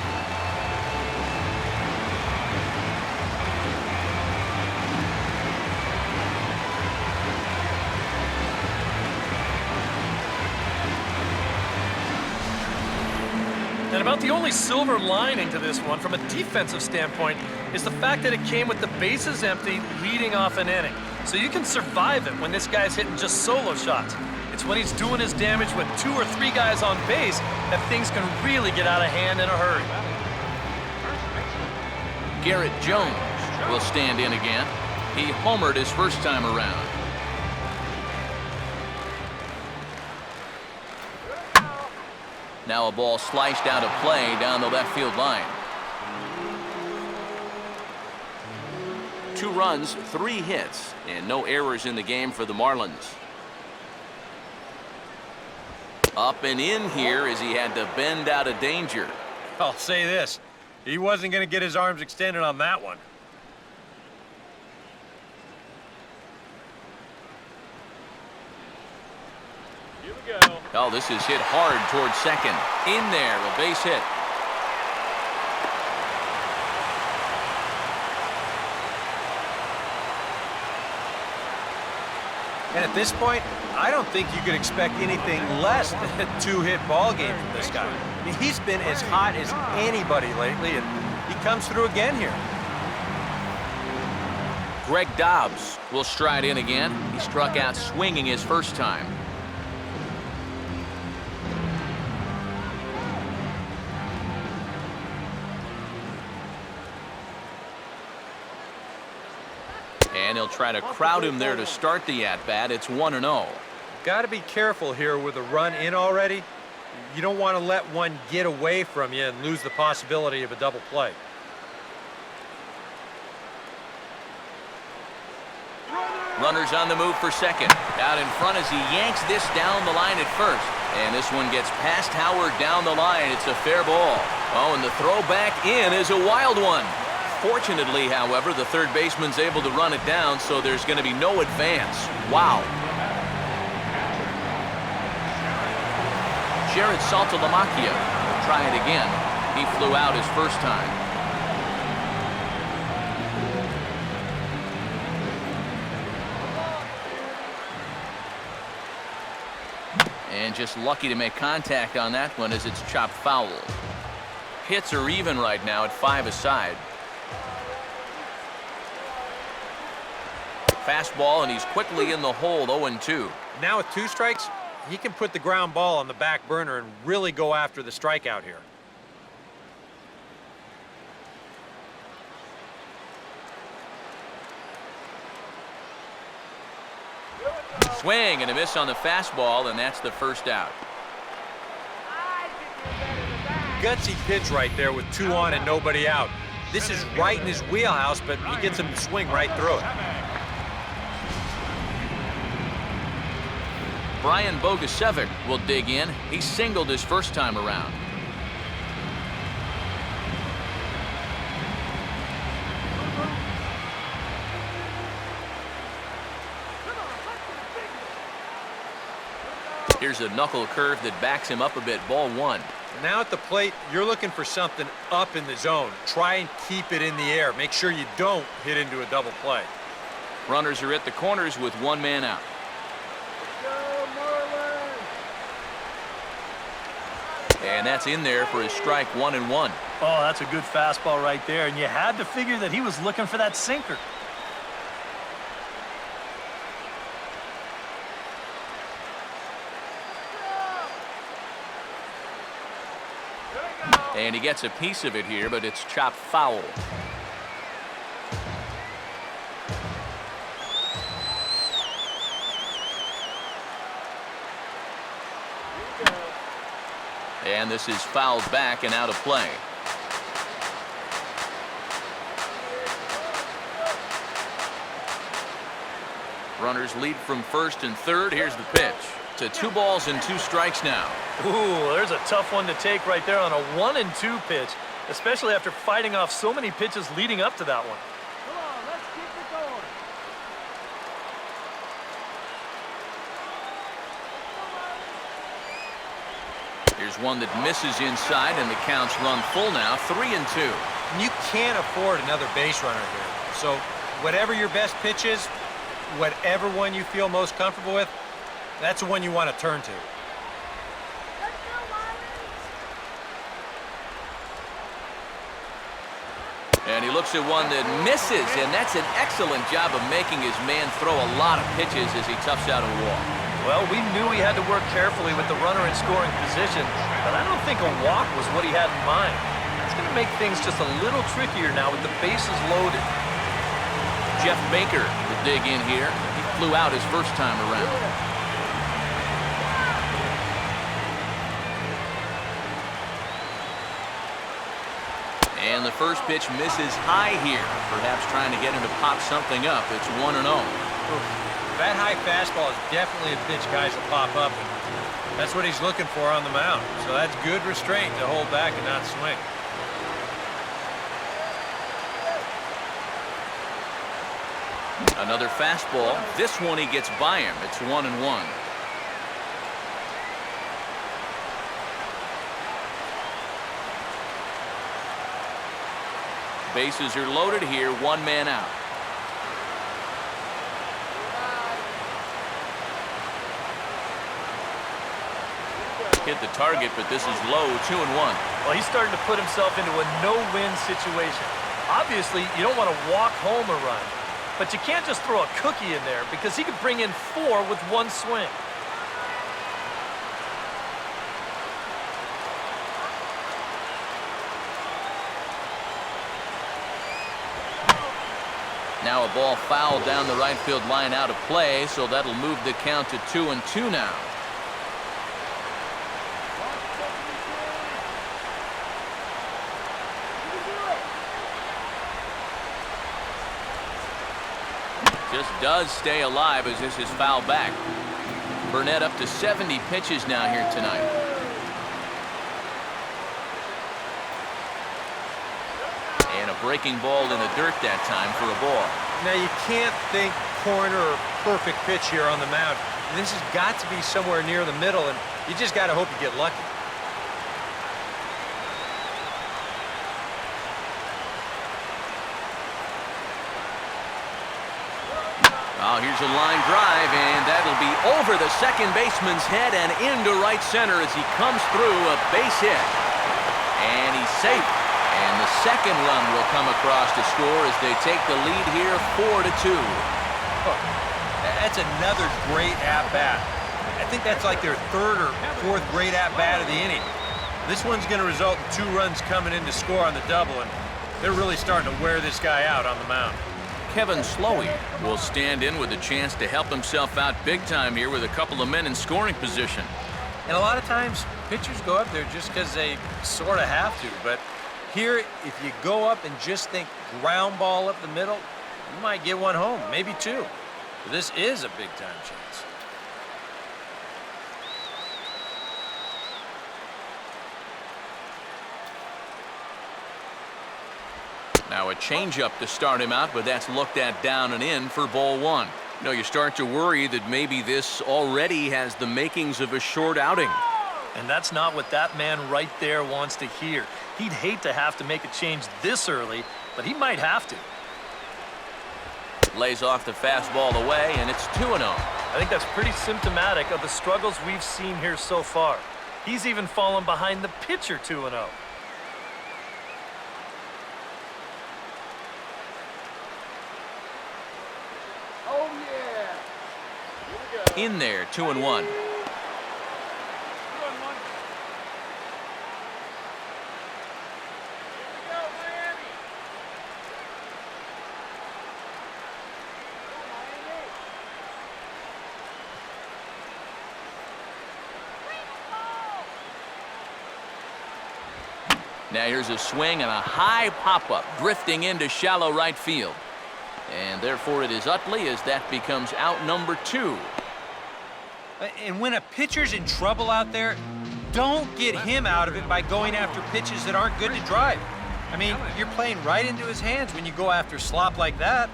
Speaker 2: And about the only silver lining to this one, from a defensive standpoint, is the fact that it came with the bases empty leading off an inning. So you can survive it when this guy's hitting just solo shots. It's when he's doing his damage with 2 or 3 guys on base that things can really get out of hand in a hurry.
Speaker 1: Garrett Jones will stand in again. He homered his first time around. Now a ball sliced out of play down the left field line. 2 runs, 3 hits, and no errors in the game for the Marlins. Up and in here as he had to bend out of danger.
Speaker 4: I'll say this, he wasn't going to get his arms extended on that one.
Speaker 2: Here we go.
Speaker 1: Oh, this is hit hard towards second. In there, a base hit.
Speaker 4: And at this point, I don't think you could expect anything less than a 2-hit ball game from this guy. I mean, he's been as hot as anybody lately, and he comes through again here.
Speaker 1: Greg Dobbs will stride in again. He struck out swinging his first time. And he'll try to crowd him there to start the at-bat. It's 1-0.
Speaker 4: Got to be careful here with a run in already. You don't want to let one get away from you and lose the possibility of a double play.
Speaker 1: Runners on the move for second. Out in front as he yanks this down the line at first. And this one gets past Howard down the line. It's a fair ball. Oh, and the throw back in is a wild one. Fortunately, however, the third baseman's able to run it down, so there's going to be no advance. Wow. Jared Saltalamacchia will try it again. He flew out his first time. And just lucky to make contact on that one as it's chopped foul. Hits are even right now at 5 aside. Fastball, and he's quickly in the hole, 0-2.
Speaker 4: Now with 2 strikes, he can put the ground ball on the back burner and really go after the strikeout here.
Speaker 1: Swing and a miss on the fastball, and that's the first out.
Speaker 4: Gutsy pitch right there with 2 on and nobody out. This is right in his wheelhouse, but he gets him to swing right through it.
Speaker 1: Brian Bogusevic will dig in. He singled his first time around. Here's a knuckle curve that backs him up a bit. Ball 1.
Speaker 4: Now at the plate, you're looking for something up in the zone. Try and keep it in the air. Make sure you don't hit into a double play.
Speaker 1: Runners are at the corners with 1 man out. And that's in there for his strike 1-1.
Speaker 2: Oh, that's a good fastball right there, and you had to figure that he was looking for that sinker.
Speaker 1: And he gets a piece of it here, but it's chopped foul. And this is fouled back and out of play. Runners lead from first and third. Here's the pitch. To 2 balls and 2 strikes now.
Speaker 2: Ooh, there's a tough one to take right there on a 1-2 pitch, especially after fighting off so many pitches leading up to that one.
Speaker 5: Come on, let's keep it going.
Speaker 1: Here's one that misses inside, and the count's run full now, 3-2.
Speaker 4: You can't afford another base runner here. So whatever your best pitch is, whatever one you feel most comfortable with, that's the one you want to turn to.
Speaker 5: Let's go, Marlins.
Speaker 1: looks at one that misses, and that's an excellent job of making his man throw a lot of pitches as he toughs out a walk.
Speaker 2: Well, we knew he had to work carefully with the runner in scoring position, but I don't think a walk was what he had in mind. That's going to make things just a little trickier now with the bases loaded.
Speaker 1: Jeff Baker to dig in here. He flew out his first time around. And the first pitch misses high here, perhaps trying to get him to pop something up. It's 1-0.
Speaker 4: That high fastball is definitely a pitch guys will pop up, and that's what he's looking for on the mound. So that's good restraint to hold back and not swing.
Speaker 1: Another fastball. This one he gets by him. It's 1-1. Bases are loaded here, one man out. Hit the target, but this is low, 2-1.
Speaker 2: Well, he's starting to put himself into a no-win situation. Obviously, you don't want to walk home a run, but you can't just throw a cookie in there because he could bring in 4 with one swing.
Speaker 1: Now a ball fouled down the right field line out of play, so that'll move the count to 2-2 now. Just does stay alive as this is fouled back. Burnett up to 70 pitches now here tonight. And a breaking ball in the dirt that time for a ball.
Speaker 4: Now, you can't think corner or perfect pitch here on the mound. This has got to be somewhere near the middle, and you just got to hope you get lucky.
Speaker 1: Oh, here's a line drive, and that'll be over the second baseman's head and into right center as he comes through, a base hit. And he's safe. And the second run will come across to score as they take the lead here 4-2.
Speaker 4: Oh, that's another great at-bat. I think that's like their third or fourth great at-bat of the inning. This one's going to result in 2 runs coming in to score on the double, and they're really starting to wear this guy out on the mound.
Speaker 1: Kevin Slowey will stand in with a chance to help himself out big time here with a couple of men in scoring position.
Speaker 4: And a lot of times, pitchers go up there just because they sort of have to, but here, if you go up and just think ground ball up the middle, you might get one home, maybe 2. This is a big-time chance.
Speaker 1: Now a changeup to start him out, but that's looked at down and in for ball 1. You know, you start to worry that maybe this already has the makings of a short outing.
Speaker 2: And that's not what that man right there wants to hear. He'd hate to have to make a change this early, but he might have to.
Speaker 1: Lays off the fastball away, and it's 2-0.
Speaker 2: I think that's pretty symptomatic of the struggles we've seen here so far. He's even fallen behind the pitcher 2-0.
Speaker 5: Oh, yeah. Here we go.
Speaker 1: In there, 2-1. Now here's a swing and a high pop-up drifting into shallow right field. And therefore it is Utley as that becomes out number 2.
Speaker 4: And when a pitcher's in trouble out there, don't get him out of it by going after pitches that aren't good to drive. I mean, you're playing right into his hands when you go after slop like that.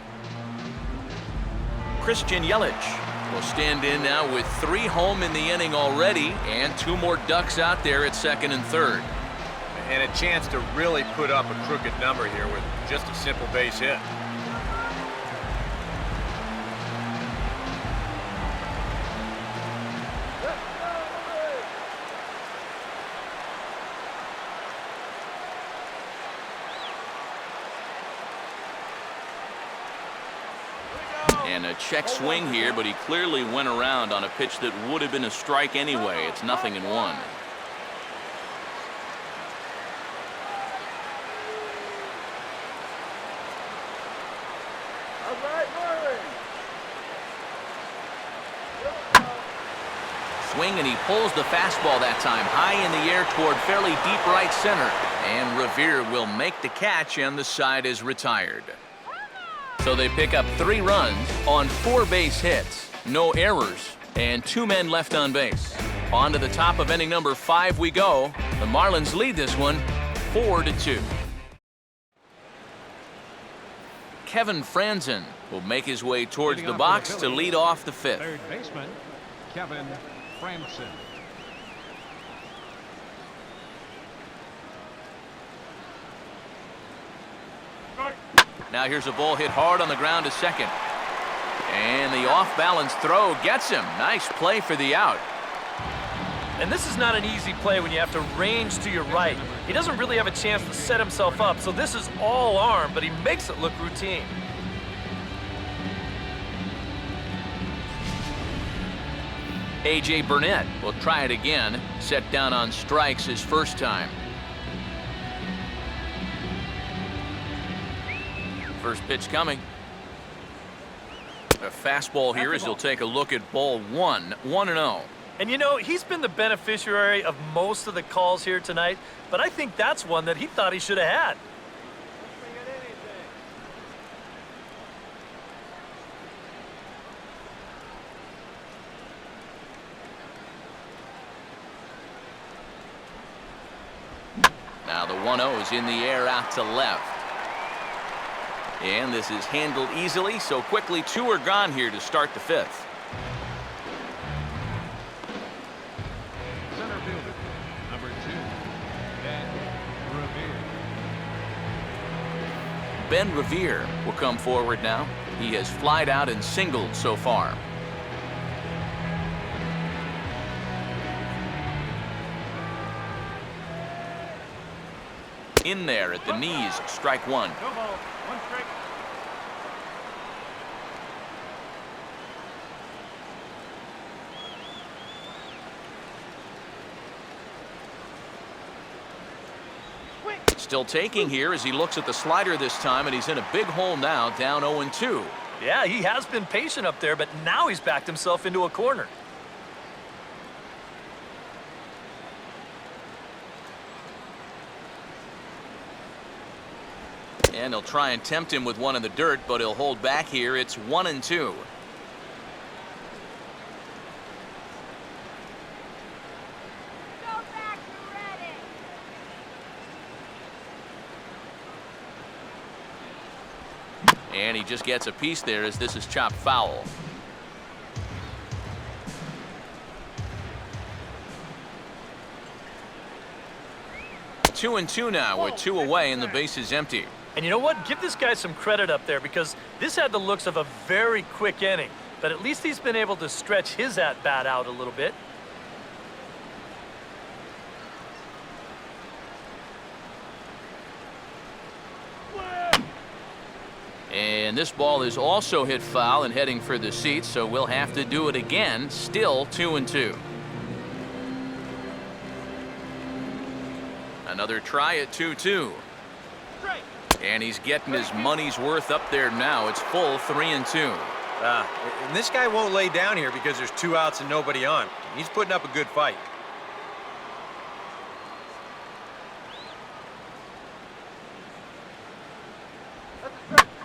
Speaker 1: Christian Yelich will stand in now with 3 home in the inning already and 2 more ducks out there at second and third.
Speaker 4: And a chance to really put up a crooked number here with just a simple base hit.
Speaker 1: And a check swing here, but he clearly went around on a pitch that would have been a strike anyway. It's 0-1.
Speaker 5: All right, Marlins.
Speaker 1: Swing, and he pulls the fastball that time high in the air toward fairly deep right center. And Revere will make the catch, and the side is retired. So they pick up 3 runs on 4 base hits, no errors, and 2 men left on base. On to the top of inning number 5 we go. The Marlins lead this one 4-2. Kevin Franzen will make his way towards the box to lead off the 5th.
Speaker 3: Third baseman, Kevin Franzen.
Speaker 1: Now here's a ball hit hard on the ground to second. And the off-balance throw gets him. Nice play for the out.
Speaker 2: And this is not an easy play when you have to range to your right. He doesn't really have a chance to set himself up, so this is all arm, but he makes it look routine.
Speaker 1: A.J. Burnett will try it again. Set down on strikes his first time. First pitch coming. A fastball here as he'll take a look at ball 1. 1-0.
Speaker 2: And you know, he's been the beneficiary of most of the calls here tonight, but I think that's one that he thought he should have had.
Speaker 1: Now the 1-0 is in the air out to left. And this is handled easily, so quickly 2 are gone here to start the 5th.
Speaker 3: Center fielder, number 2, Ben Revere.
Speaker 1: Ben Revere will come forward now. He has flied out and singled so far. In there at the knees, strike 1.
Speaker 2: No ball, 1 strike.
Speaker 1: Still taking here as he looks at the slider this time, and he's in a big hole now, down 0-2.
Speaker 2: Yeah, he has been patient up there, but now he's backed himself into a corner.
Speaker 1: And he'll try and tempt him with one in the dirt, but he'll hold back here. It's 1-2. And he just gets a piece there as this is chopped foul. Two and two now with 2 away and the base is empty.
Speaker 2: And you know what? Give this guy some credit up there because this had the looks of a very quick inning. But at least he's been able to stretch his at-bat out a little bit.
Speaker 1: And this ball is also hit foul and heading for the seats, so we'll have to do it again. Still 2-2. Another try at 2-2. And he's getting his money's worth up there now. It's full 3-2.
Speaker 4: And this guy won't lay down here because there's 2 outs and nobody on. He's putting up a good fight.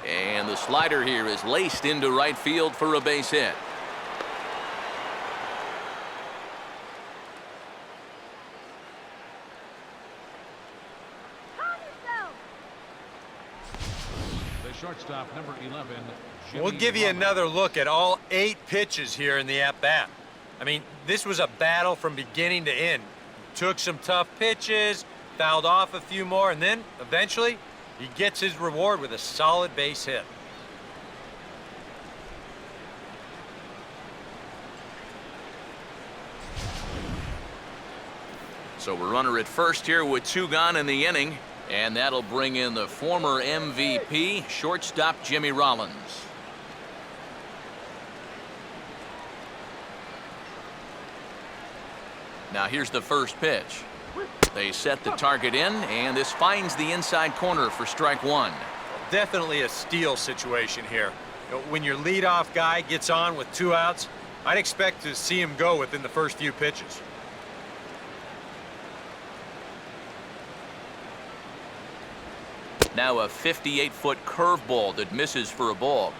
Speaker 1: And the slider here is laced into right field for a base hit.
Speaker 3: The shortstop, number 11.
Speaker 4: We'll give you another look at all 8 pitches here in the at-bat. I mean, this was a battle from beginning to end. Took some tough pitches, fouled off a few more, and then eventually he gets his reward with a solid base hit.
Speaker 1: So we're runner at first here with 2 gone in the inning. And that'll bring in the former MVP, shortstop Jimmy Rollins. Now here's the first pitch. They set the target in, and this finds the inside corner for strike one.
Speaker 4: Definitely a steal situation here. You know, when your leadoff guy gets on with 2 outs, I'd expect to see him go within the first few pitches.
Speaker 1: Now a 58-foot curveball that misses for a ball.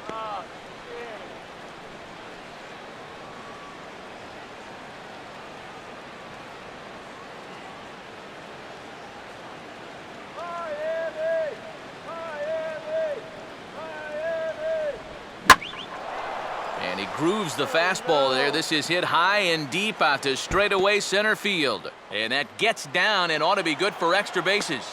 Speaker 1: And he grooves the fastball there. This is hit high and deep out to straightaway center field. And that gets down and ought to be good for extra bases.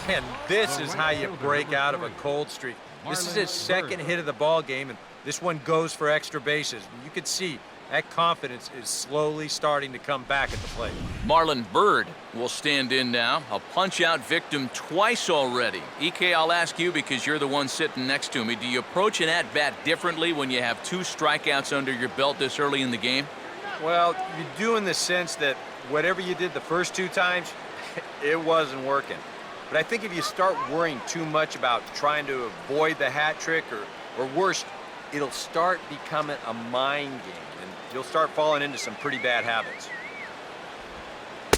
Speaker 4: And this is how you break out of a cold streak. This is his second hit of the ball game, and this one goes for extra bases. You can see that confidence is slowly starting to come back at the plate.
Speaker 1: Marlon Byrd will stand in now. A punch-out victim twice already. EK, I'll ask you because you're the one sitting next to me. Do you approach an at-bat differently when you have 2 strikeouts under your belt this early in the game?
Speaker 4: Well, you do in the sense that whatever you did the first 2 times, it wasn't working. But I think if you start worrying too much about trying to avoid the hat trick, or worse, it'll start becoming a mind game, and you'll start falling into some pretty bad habits.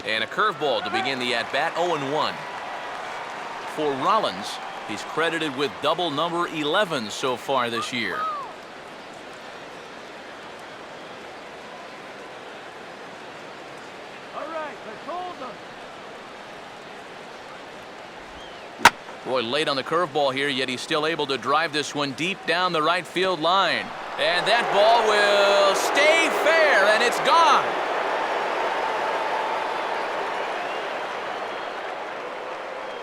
Speaker 1: And a curveball to begin the at-bat, 0-1. For Rollins, he's credited with double number 11 so far this year. Roy late on the curveball here, yet he's still able to drive this one deep down the right field line. And that ball will stay fair, and it's gone.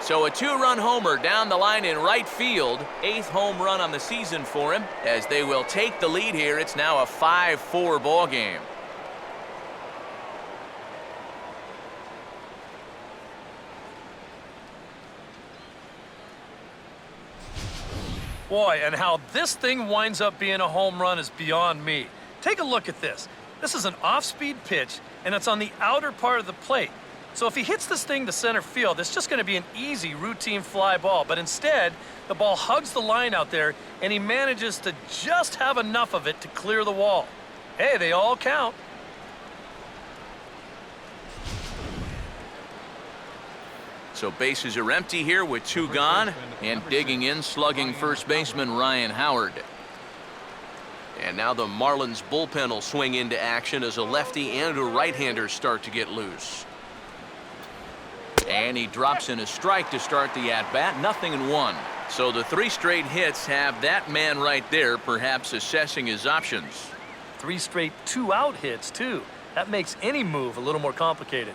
Speaker 1: So a 2-run homer down the line in right field. 8th home run on the season for him. As they will take the lead here, it's now a 5-4 ball game.
Speaker 2: Boy, and how this thing winds up being a home run is beyond me. Take a look at this. This is an off-speed pitch, and it's on the outer part of the plate. So if he hits this thing to center field, it's just going to be an easy routine fly ball. But instead, the ball hugs the line out there, and he manages to just have enough of it to clear the wall. Hey, they all count.
Speaker 1: So bases are empty here with 2 gone, and digging in, slugging first baseman Ryan Howard. And now the Marlins bullpen will swing into action as a lefty and a right-hander start to get loose. And he drops in a strike to start the at-bat, 0-1. So the 3 straight hits have that man right there perhaps assessing his options.
Speaker 2: 3 straight 2-out hits, too. That makes any move a little more complicated.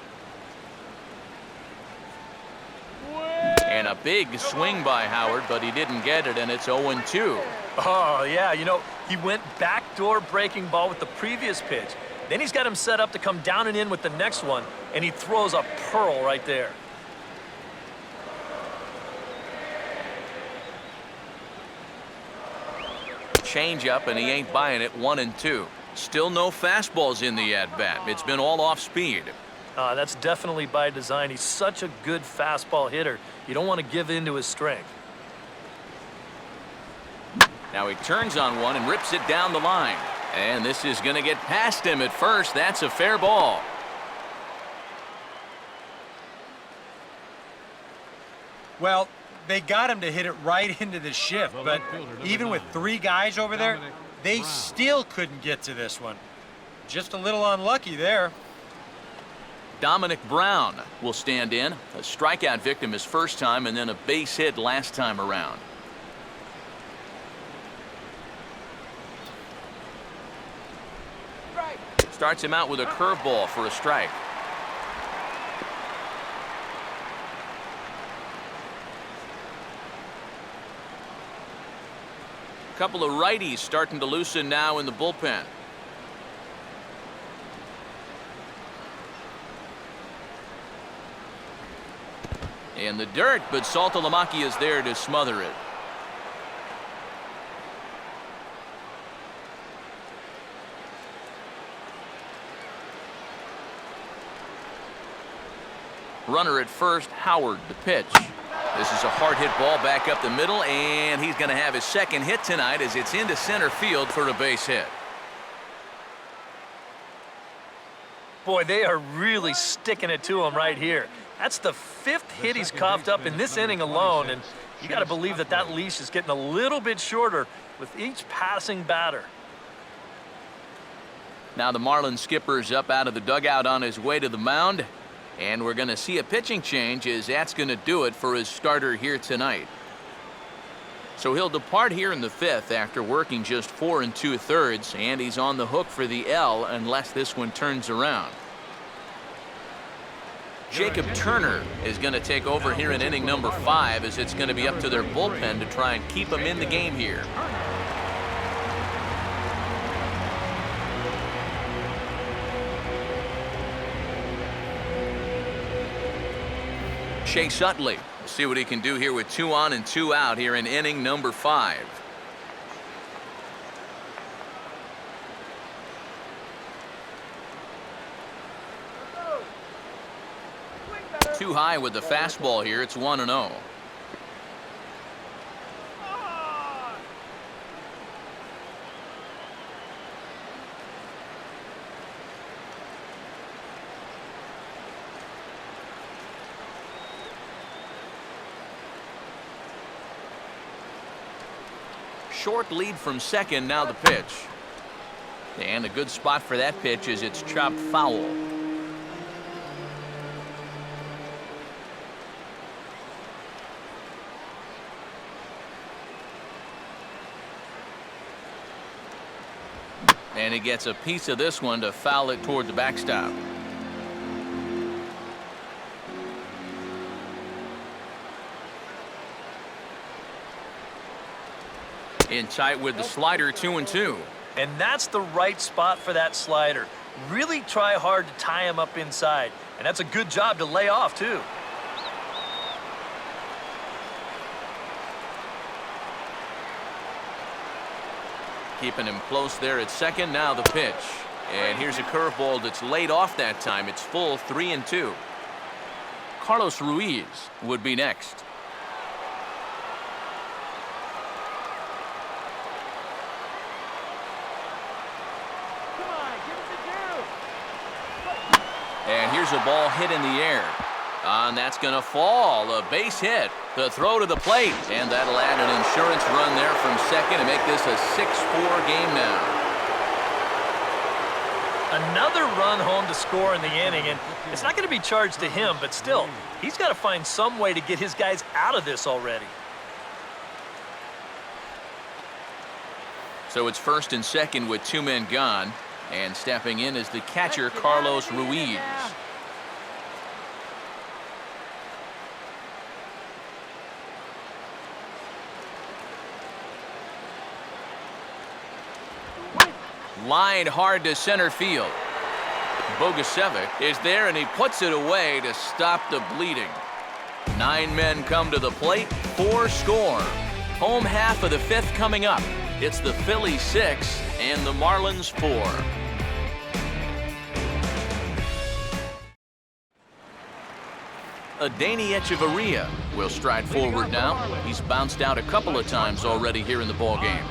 Speaker 1: And a big swing by Howard, but he didn't get it, and it's 0-2.
Speaker 2: Oh, yeah, you know, he went backdoor breaking ball with the previous pitch. Then he's got him set up to come down and in with the next one, and he throws a pearl right there.
Speaker 1: Change up, and he ain't buying it, 1-2. Still no fastballs in the at-bat. It's been all off speed.
Speaker 2: That's definitely by design. He's such a good fastball hitter. You don't want to give in to his strength.
Speaker 1: Now he turns on one and rips it down the line. And this is going to get past him at first. That's a fair ball.
Speaker 4: Well, they got him to hit it right into the shift, but even with 3 guys over there, they still couldn't get to this one. Just a little unlucky there.
Speaker 1: Dominic Brown will stand in. A strikeout victim his first time, and then a base hit last time around. Starts him out with a curveball for a strike. Couple of righties starting to loosen now in the bullpen. In the dirt, but Saltalamacchia is there to smother it. Runner at first, Howard, the pitch. This is a hard hit ball back up the middle, and he's going to have his second hit tonight as it's into center field for a base hit.
Speaker 2: Boy, they are really sticking it to him right here. That's the 5th hit he's coughed up in this inning alone, and you got to believe that that leash is getting a little bit shorter with each passing batter.
Speaker 1: Now the Marlins skipper's up out of the dugout on his way to the mound, and we're going to see a pitching change as that's going to do it for his starter here tonight. So he'll depart here in the 5th after working just 4 2/3, and he's on the hook for the L unless this one turns around. Jacob Turner is going to take over here in inning number 5 as it's going to be up to their bullpen to try and keep him in the game here. Chase Utley. See what he can do here with 2 on and 2 out here in inning number 5. Too high with the fastball here. It's 1-0. Short lead from second, now the pitch. And a good spot for that pitch as it's chopped foul. And he gets a piece of this one to foul it toward the backstop. In tight with the slider, 2-2.
Speaker 2: And that's the right spot for that slider. Really try hard to tie him up inside. And that's a good job to lay off, too.
Speaker 1: Keeping him close there at second. Now the pitch. And here's a curveball that's laid off that time. It's full, 3-2. Carlos Ruiz would be next. And here's a ball hit in the air. And that's going to fall. A base hit. The throw to the plate. And that'll add an insurance run there from second to make this a 6-4 game now.
Speaker 2: Another run home to score in the inning, and it's not going to be charged to him, but still, he's got to find some way to get his guys out of this already.
Speaker 1: So it's first and second with 2 men gone. And stepping in is the catcher, Carlos Ruiz. Lined hard to center field. Bogusevic is there, and he puts it away to stop the bleeding. 9 men come to the plate, 4 score. Home half of the 5th coming up. It's the Phillies 6 and the Marlins 4. Adeiny Echeverria will stride forward now. He's bounced out a couple of times already here in the ballgame.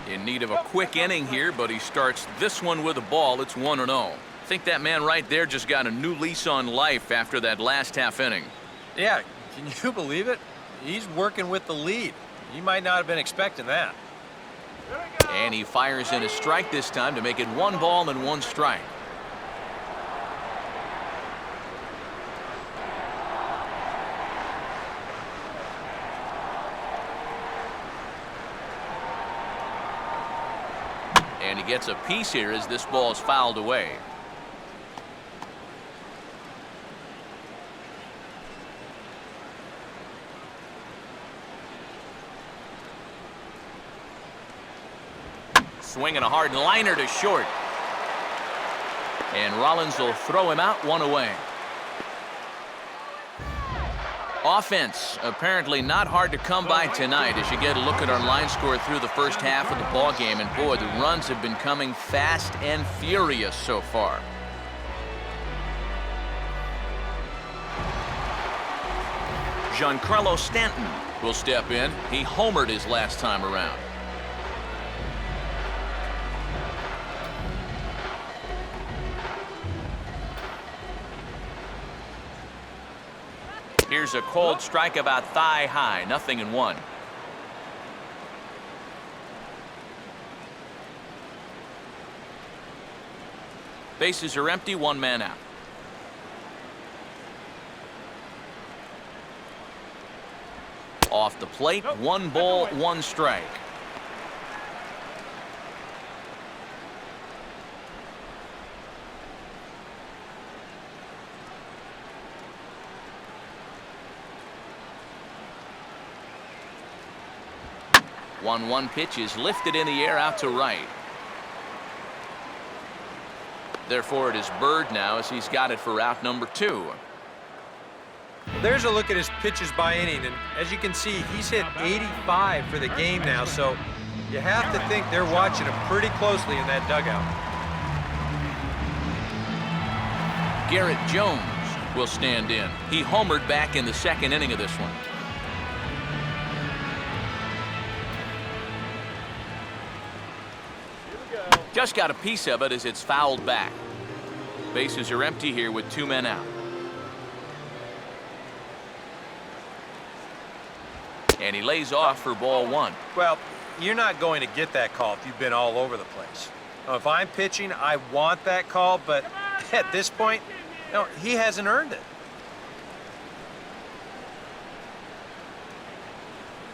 Speaker 1: In need of a quick inning here, but he starts this one with a ball. It's 1-0. I think that man right there just got a new lease on life after that last half inning.
Speaker 4: Yeah, can you believe it? He's working with the lead. You might not have been expecting that.
Speaker 1: And he fires in a strike this time to make it 1 ball and 1 strike. And he gets a piece here as this ball is fouled away. Swinging a hard liner to short. And Rollins will throw him out, 1 away. Offense apparently not hard to come by tonight as you get a look at our line score through the first half of the ball game, and boy, the runs have been coming fast and furious so far. Giancarlo Stanton will step in. He homered his last time around. Here's a cold strike about thigh high, 0-1. Bases are empty, 1 man out. Off the plate, 1 ball, 1 strike. One pitch is lifted in the air out to right. Therefore, it is Bird now as he's got it for out number 2.
Speaker 4: There's a look at his pitches by inning, and as you can see, he's hit 85 for the game now, so you have to think they're watching him pretty closely in that dugout.
Speaker 1: Garrett Jones will stand in. He homered back in the 2nd inning of this one. Just got a piece of it as it's fouled back. Bases are empty here with 2 men out. And he lays off for ball 1.
Speaker 4: Well, you're not going to get that call if you've been all over the place. Now, if I'm pitching, I want that call, but at this point, no, he hasn't earned it.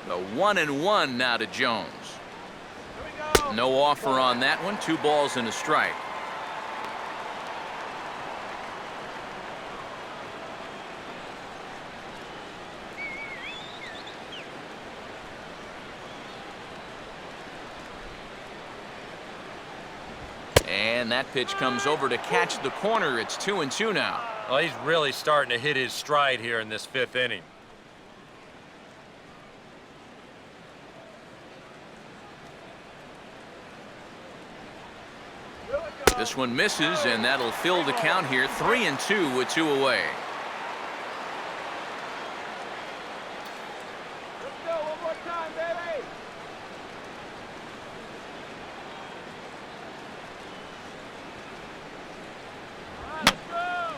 Speaker 1: The 1-1 now to Jones. No offer on that one. 2 balls and a strike. And that pitch comes over to catch the corner. It's 2-2 now.
Speaker 4: Well, he's really starting to hit his stride here in this 5th inning.
Speaker 1: This one misses, and that'll fill the count here. 3-2 with 2 away.
Speaker 5: Let's go one more time, baby. All right, let's go.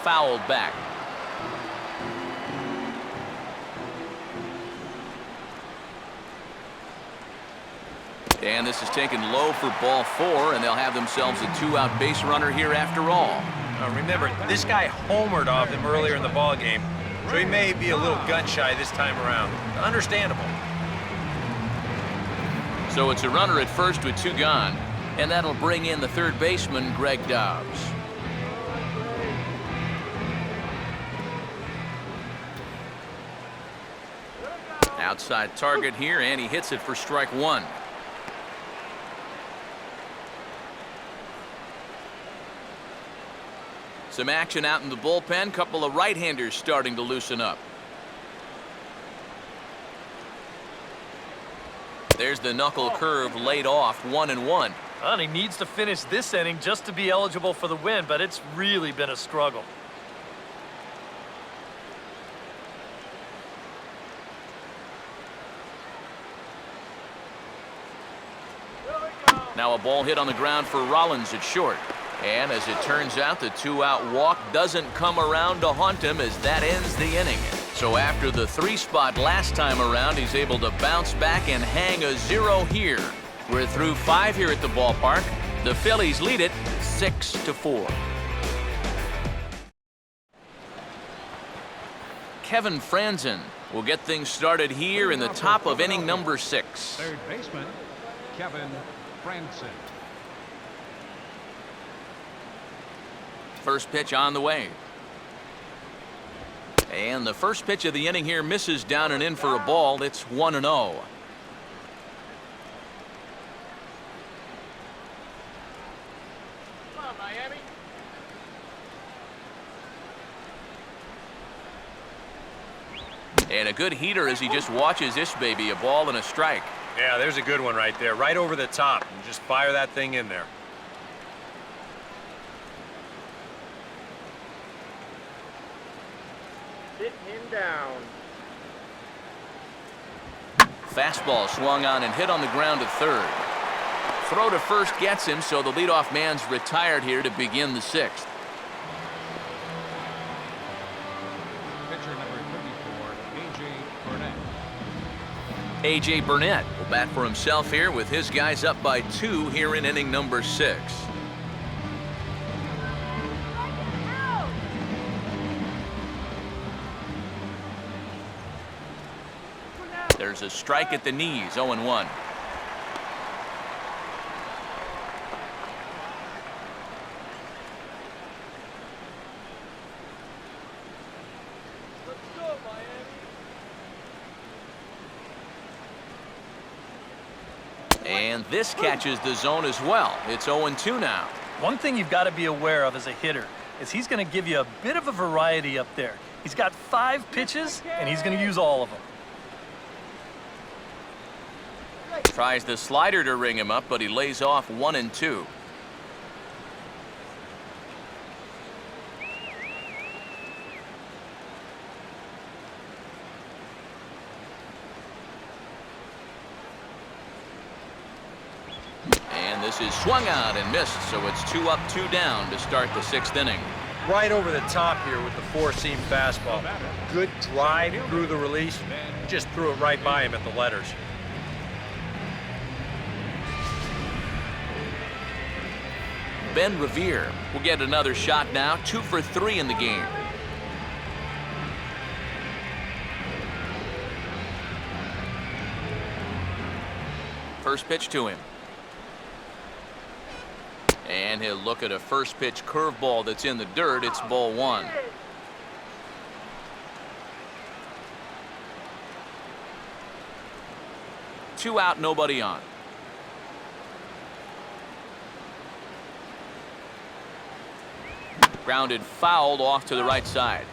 Speaker 1: Fouled back. And this is taken low for ball 4, and they'll have themselves a 2-out base runner here after all.
Speaker 4: Remember, this guy homered off him earlier in the ball game, so he may be a little gun shy this time around. Understandable.
Speaker 1: So it's a runner at first with 2 gone, and that'll bring in the 3rd baseman, Greg Dobbs. Outside target here, and he hits it for strike 1. Some action out in the bullpen. Couple of right-handers starting to loosen up. There's the knuckle curve laid off, 1-1.
Speaker 2: Well, he needs to finish this inning just to be eligible for the win, but it's really been a struggle.
Speaker 1: Now a ball hit on the ground for Rollins at short. And as it turns out, the 2-out walk doesn't come around to haunt him as that ends the inning. So after the 3 spot last time around, he's able to bounce back and hang a 0 here. We're through 5 here at the ballpark. The Phillies lead it 6-4. Kevin Franzen will get things started here in the top of inning number 6.
Speaker 3: 3rd baseman, Kevin Franzen.
Speaker 1: First pitch on the way. And the first pitch of the inning here misses down and in for a ball. It's 1-0.
Speaker 5: Come on, Miami.
Speaker 1: And a good heater as he just watches this baby, a ball and a strike.
Speaker 4: Yeah, there's a good one right there, right over the top. And just fire that thing in there.
Speaker 5: Sit him down.
Speaker 1: Fastball swung on and hit on the ground to third. Throw to first gets him, so the leadoff man's retired here to begin the sixth.
Speaker 3: Pitcher number 34, A.J. Burnett.
Speaker 1: A.J. Burnett will bat for himself here with his guys up by 2 here in inning number 6. There's a strike at the knees, 0-1.
Speaker 5: Let's go, Miami.
Speaker 1: And this catches the zone as well. It's 0-2 now.
Speaker 2: One thing you've got to be aware of as a hitter is he's going to give you a bit of a variety up there. He's got 5 pitches, and he's going to use all of them.
Speaker 1: Tries the slider to ring him up, but he lays off 1-2. And this is swung on and missed, so it's 2 up, 2 down to start the 6th inning.
Speaker 4: Right over the top here with the 4-seam fastball. Good drive through the release. Just threw it right by him at the letters.
Speaker 1: Ben Revere will get another shot now, 2 for 3 in the game. First pitch to him. And he'll look at a first pitch curveball that's in the dirt. It's ball 1. Two out, nobody on. Grounded foul off to the right side.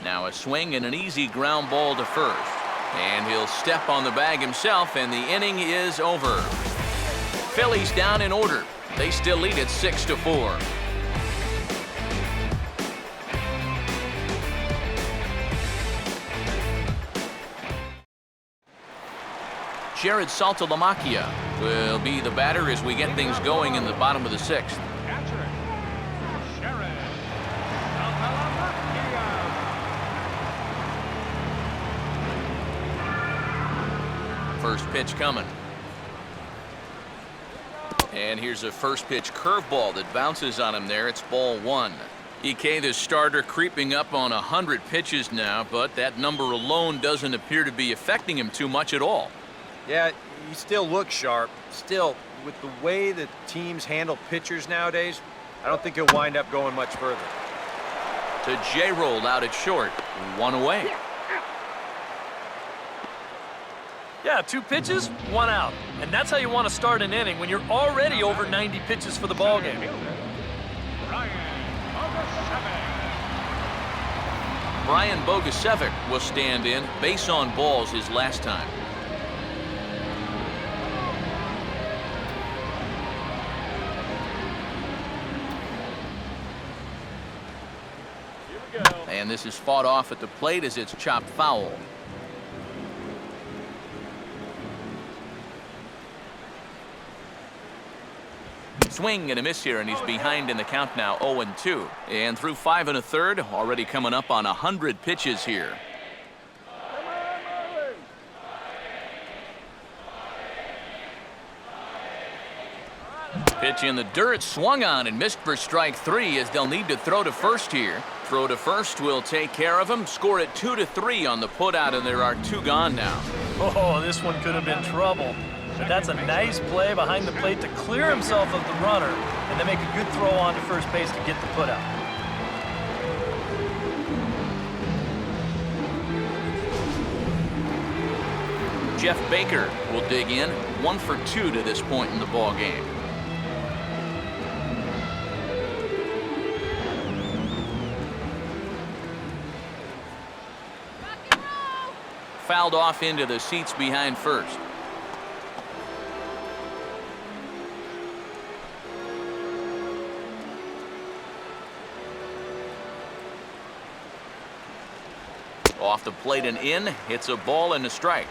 Speaker 1: Now a swing and an easy ground ball to first. And he'll step on the bag himself, and the inning is over. Phillies down in order. They still lead at 6-4. Jared Saltalamacchia will be the batter as we get things going in the bottom of the 6th.
Speaker 3: Catcher, Jared Saltalamacchia.
Speaker 1: First pitch coming. And here's a first pitch curveball that bounces on him there. It's ball 1. EK, the starter, creeping up on 100 pitches now, but that number alone doesn't appear to be affecting him too much at all.
Speaker 4: Yeah, he still looks sharp. Still, with the way that teams handle pitchers nowadays, I don't think he'll wind up going much further.
Speaker 1: To J-Roll out at short. 1 away.
Speaker 2: Yeah, 2 pitches, 1 out. And that's how you want to start an inning when you're already over 90 pitches for the ballgame.
Speaker 1: Brian Bogusevic will stand in. Base on balls his last time. And this is fought off at the plate as it's chopped foul. Swing and a miss here, and he's behind in the count now, 0-2. And through 5 1/3, already coming up on 100 pitches here.
Speaker 5: Come on, Marlins.
Speaker 1: Pitch in the dirt, swung on and missed for strike 3 as they'll need to throw to first here. Throw to first will take care of him. Score it 2-3 on the putout, and there are 2 gone now.
Speaker 2: Oh, this one could have been trouble. But that's a nice play behind the plate to clear himself of the runner and then make a good throw on to first base to get the putout.
Speaker 1: Jeff Baker will dig in, 1 for 2 to this point in the ball game. Fouled off into the seats behind first. Off the plate and in, hits a ball and a strike.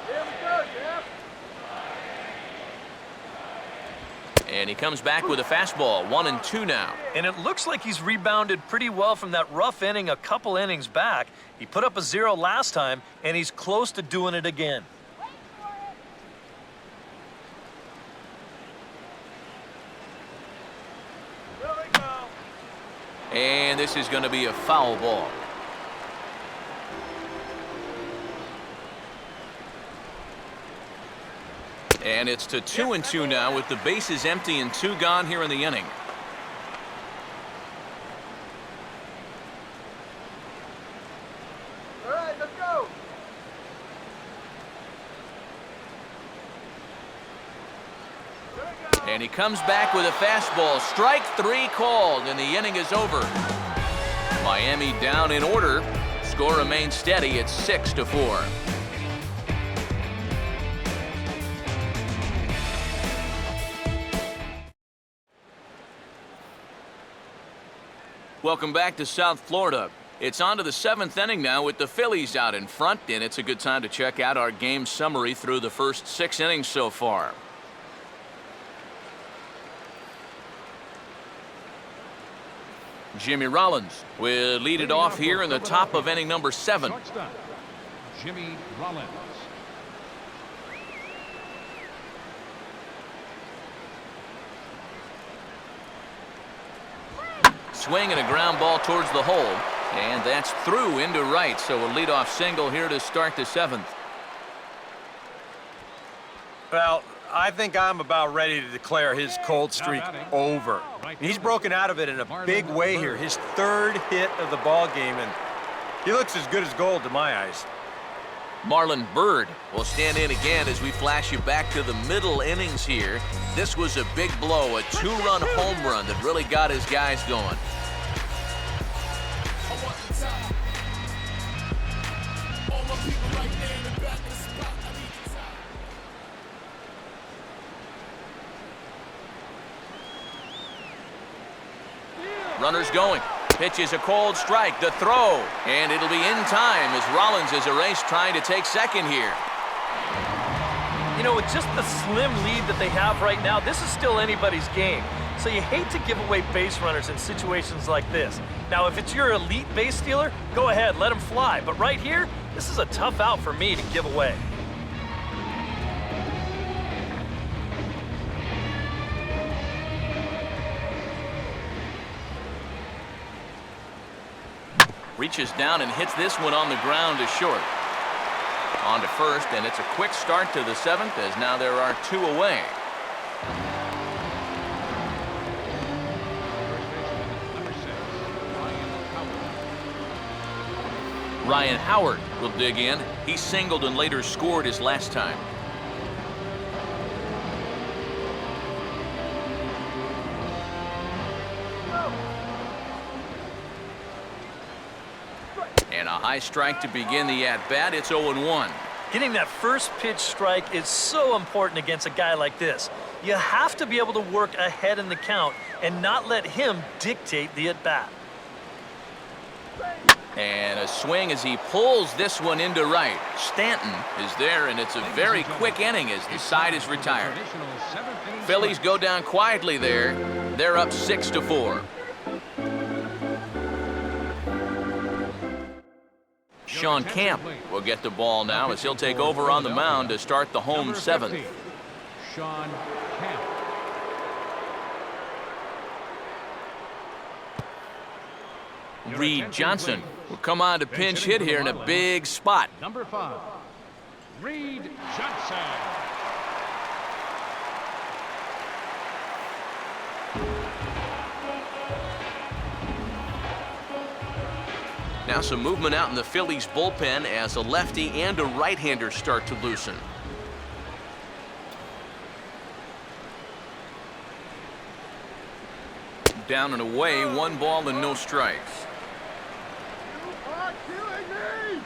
Speaker 5: Here we go, Jeff.
Speaker 1: And he comes back with a fastball, 1-2 now.
Speaker 2: And it looks like he's rebounded pretty well from that rough inning a couple innings back. He put up a 0 last time, and he's close to doing it again.
Speaker 5: Here we go.
Speaker 1: And this is going to be a foul ball. And it's to 2-2 now with the bases empty and 2 gone here in the inning.
Speaker 5: All right, let's go. Here we go.
Speaker 1: And he comes back with a fastball. Strike 3 called, and the inning is over. Miami down in order. Score remains steady at 6-4. Welcome back to South Florida. It's on to the 7th inning now with the Phillies out in front, and it's a good time to check out our game summary through the first 6 innings so far. Jimmy Rollins will lead it off here in the top of inning number 7.
Speaker 3: Shortstop, Jimmy Rollins.
Speaker 1: Swing and a ground ball towards the hole, and that's through into right, so a leadoff single here to start the 7th.
Speaker 4: Well, I think I'm about ready to declare his cold streak over. He's broken out of it in a big way here. His 3rd hit of the ball game, and he looks as good as gold to my eyes.
Speaker 1: Marlon Byrd will stand in again as we flash you back to the middle innings here. This was a big blow, a 2-run home run that really got his guys going. Runners going. Pitch is a cold strike. The throw. And it'll be in time as Rollins is erased trying to take second here.
Speaker 2: You know, with just the slim lead that they have right now, this is still anybody's game. So you hate to give away base runners in situations like this. Now, if it's your elite base stealer, go ahead, let him fly. But right here, this is a tough out for me to give away.
Speaker 1: Reaches down and hits this one on the ground to short. On to first, and it's a quick start to the 7th as now there are 2 away.
Speaker 3: Number 6, Ryan Howard.
Speaker 1: Ryan Howard will dig in. He singled and later scored his last time. And a high strike to begin the at-bat. It's 0-1.
Speaker 2: Getting that first pitch strike is so important against a guy like this. You have to be able to work ahead in the count and not let him dictate the at-bat.
Speaker 1: And a swing as he pulls this one into right. Stanton is there, and it's a very quick inning as the side is retired.
Speaker 3: Traditional 7th inning
Speaker 1: Phillies go down quietly there. They're up 6-4. Sean Camp will get the ball now as he'll take over on the mound to start the home
Speaker 3: Number
Speaker 1: 7th.
Speaker 3: 50, Sean Camp.
Speaker 1: Reed Johnson will come on to pinch hit here in a big spot.
Speaker 3: Number 5, Reed Johnson.
Speaker 1: Now some movement out in the Phillies bullpen as a lefty and a right-hander start to loosen. Down and away, 1 ball and no strikes.
Speaker 5: You are killing me!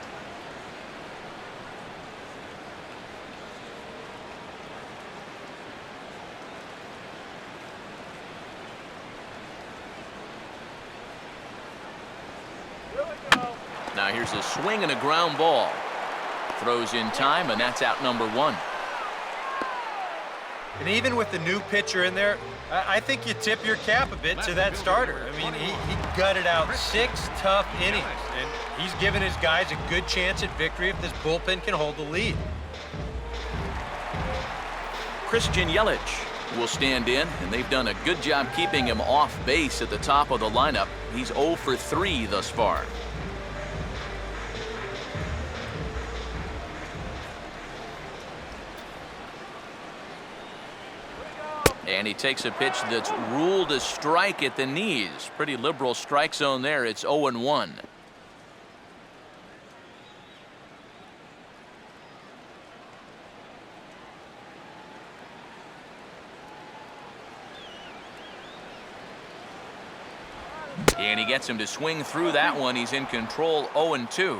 Speaker 5: Here we go.
Speaker 1: Now here's a swing and a ground ball. Throws in time, and that's out number 1.
Speaker 4: And even with the new pitcher in there, I think you tip your cap a bit to that starter. I mean, he gutted out 6 tough innings, and he's given his guys a good chance at victory if this bullpen can hold the lead.
Speaker 1: Christian Yelich will stand in, and they've done a good job keeping him off base at the top of the lineup. He's 0 for 3 thus far. And he takes a pitch that's ruled a strike at the knees. Pretty liberal strike zone there. It's 0-1. And he gets him to swing through that one. He's in control, 0-2.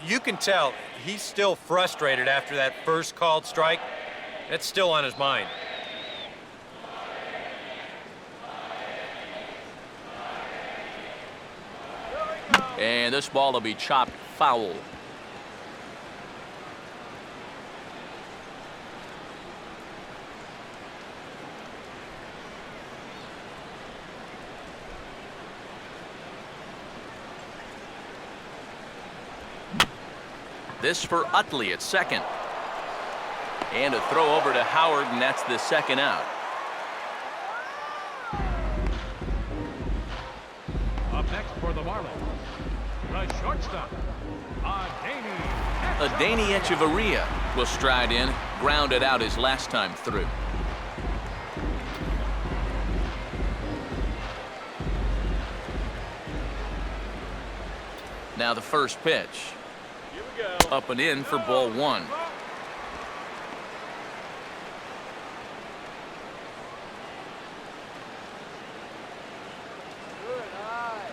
Speaker 4: You can tell he's still frustrated after that first called strike. That's still on his mind.
Speaker 1: And this ball will be chopped foul. This for Utley at second. And a throw over to Howard, and that's the second out.
Speaker 3: Up next for the Marlins, the shortstop,
Speaker 1: Adeiny Echeverria will stride in, grounded out his last time through. Now the first pitch.
Speaker 5: Here we go.
Speaker 1: Up and in for ball 1.
Speaker 5: Good eye.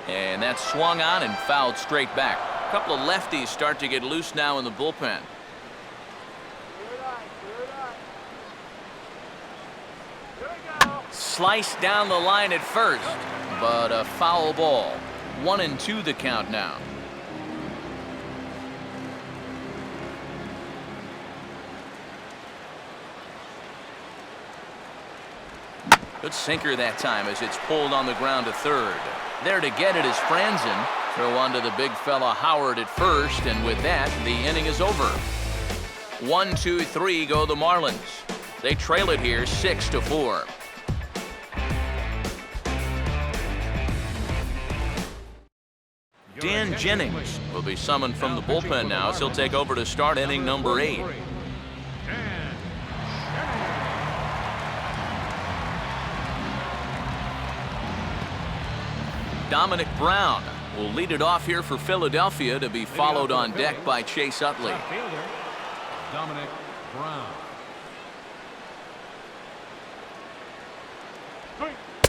Speaker 1: And that's swung on and fouled straight back. A couple of lefties start to get loose now in the bullpen.
Speaker 5: Good eye. Good eye. Here we go.
Speaker 1: Sliced down the line at first, but a foul ball. 1-2 the count now. Good sinker that time as it's pulled on the ground to third. There to get it is Franzen. Throw onto the big fella Howard at first, and with that, the inning is over. 1, 2, 3 go the Marlins. They trail it here 6-4. Dan Jennings will be summoned from the bullpen now, as he'll take over to start inning number 8. Dominic Brown will lead it off here for Philadelphia, to be followed on deck by Chase Utley.
Speaker 3: Fielder, Dominic Brown.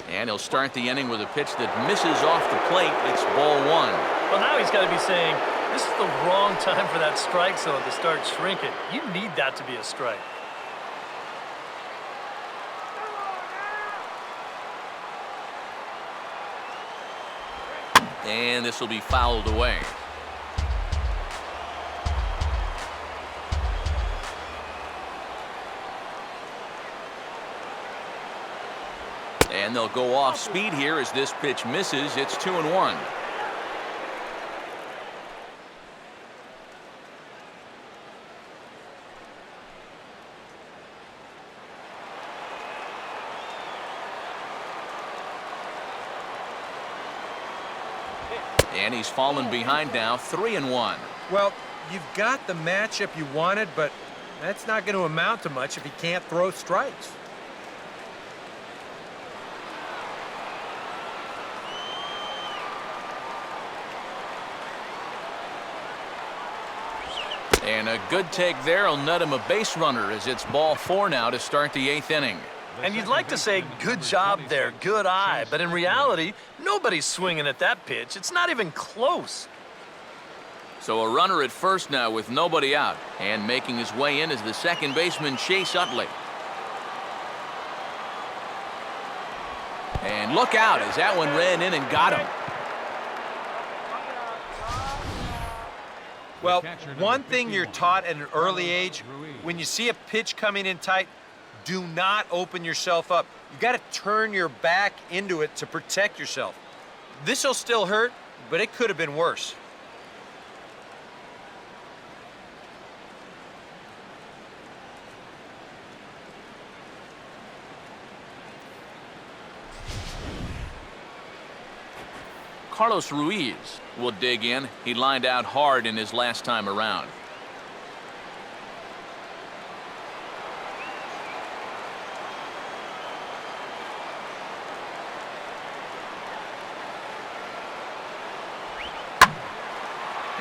Speaker 1: And he'll start the inning with a pitch that misses off the plate. It's ball 1.
Speaker 2: Well, now he's got to be saying, this is the wrong time for that strike zone to start shrinking. You need that to be a strike.
Speaker 1: And this will be fouled away. And they'll go off speed here as this pitch misses. It's 2-1. And he's fallen behind now, 3-1.
Speaker 4: Well, you've got the matchup you wanted, but That's not going to amount to much if he can't throw strikes.
Speaker 1: And a good take there will net him a base runner as it's ball 4 now to start the 8th inning.
Speaker 2: And you'd like to say, good job there, good eye. But in reality, nobody's swinging at that pitch. It's not even close.
Speaker 1: So a runner at first now with nobody out. And making his way in is the second baseman, Chase Utley. And look out as that one ran in and got him.
Speaker 4: Well, one thing you're taught at an early age, when you see a pitch coming in tight, do not open yourself up. You got to turn your back into it to protect yourself. This will still hurt, but it could have been worse.
Speaker 1: Carlos Ruiz will dig in. He lined out hard in his last time around.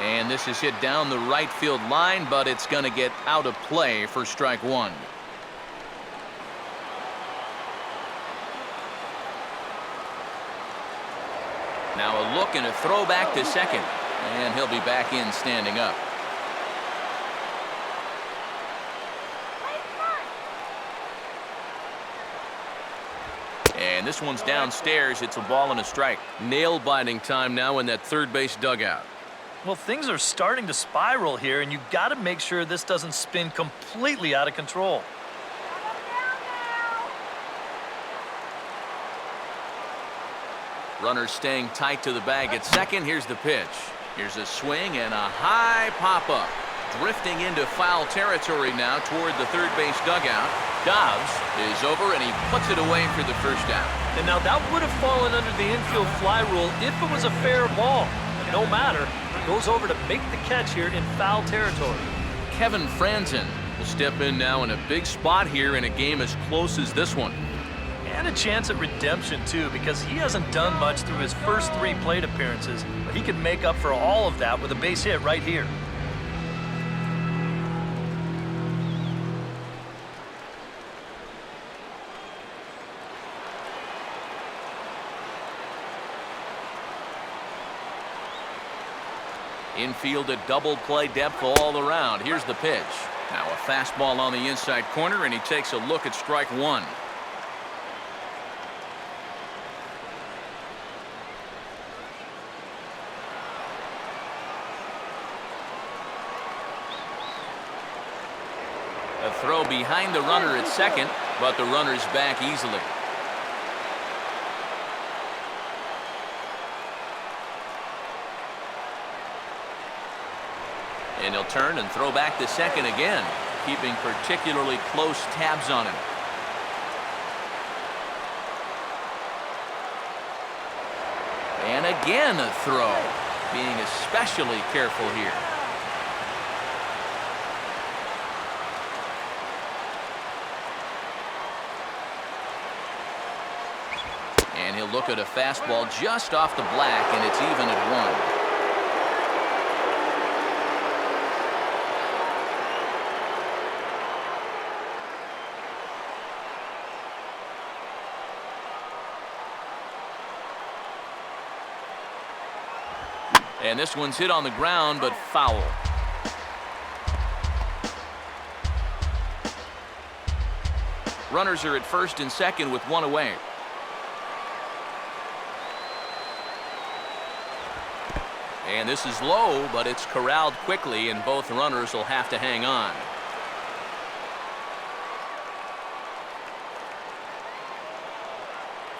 Speaker 1: And this is hit down the right field line, but it's going to get out of play for strike 1. Now a look and a throw back to second. And he'll be back in standing up. And this one's downstairs. It's a ball and a strike. Nail-biting time now in that third base dugout.
Speaker 2: Well, things are starting to spiral here, and you've got to make sure this doesn't spin completely out of control.
Speaker 1: Runners staying tight to the bag at second. Here's the pitch. Here's a swing and a high pop-up. Drifting into foul territory now toward the third base dugout. Dobbs is over, and he puts it away for the first out.
Speaker 2: And now that would have fallen under the infield fly rule if it was a fair ball. But no matter, he goes over to make the catch here in foul territory.
Speaker 1: Kevin Franzen will step in now in a big spot here in a game as close as this one.
Speaker 2: And a chance at redemption, too, because he hasn't done much through his first 3 plate appearances. But he can make up for all of that with a base hit right here.
Speaker 1: Infield at double play depth all around. Here's the pitch. Now a fastball on the inside corner, and he takes a look at strike 1. A throw behind the runner at second, but the runner's back easily. And he'll turn and throw back to second again, keeping particularly close tabs on him. And again a throw, being especially careful here. And he'll look at a fastball just off the black, and it's even at 1. And this one's hit on the ground, but foul. Runners are at first and second with 1 away. And this is low, but it's corralled quickly, and both runners will have to hang on.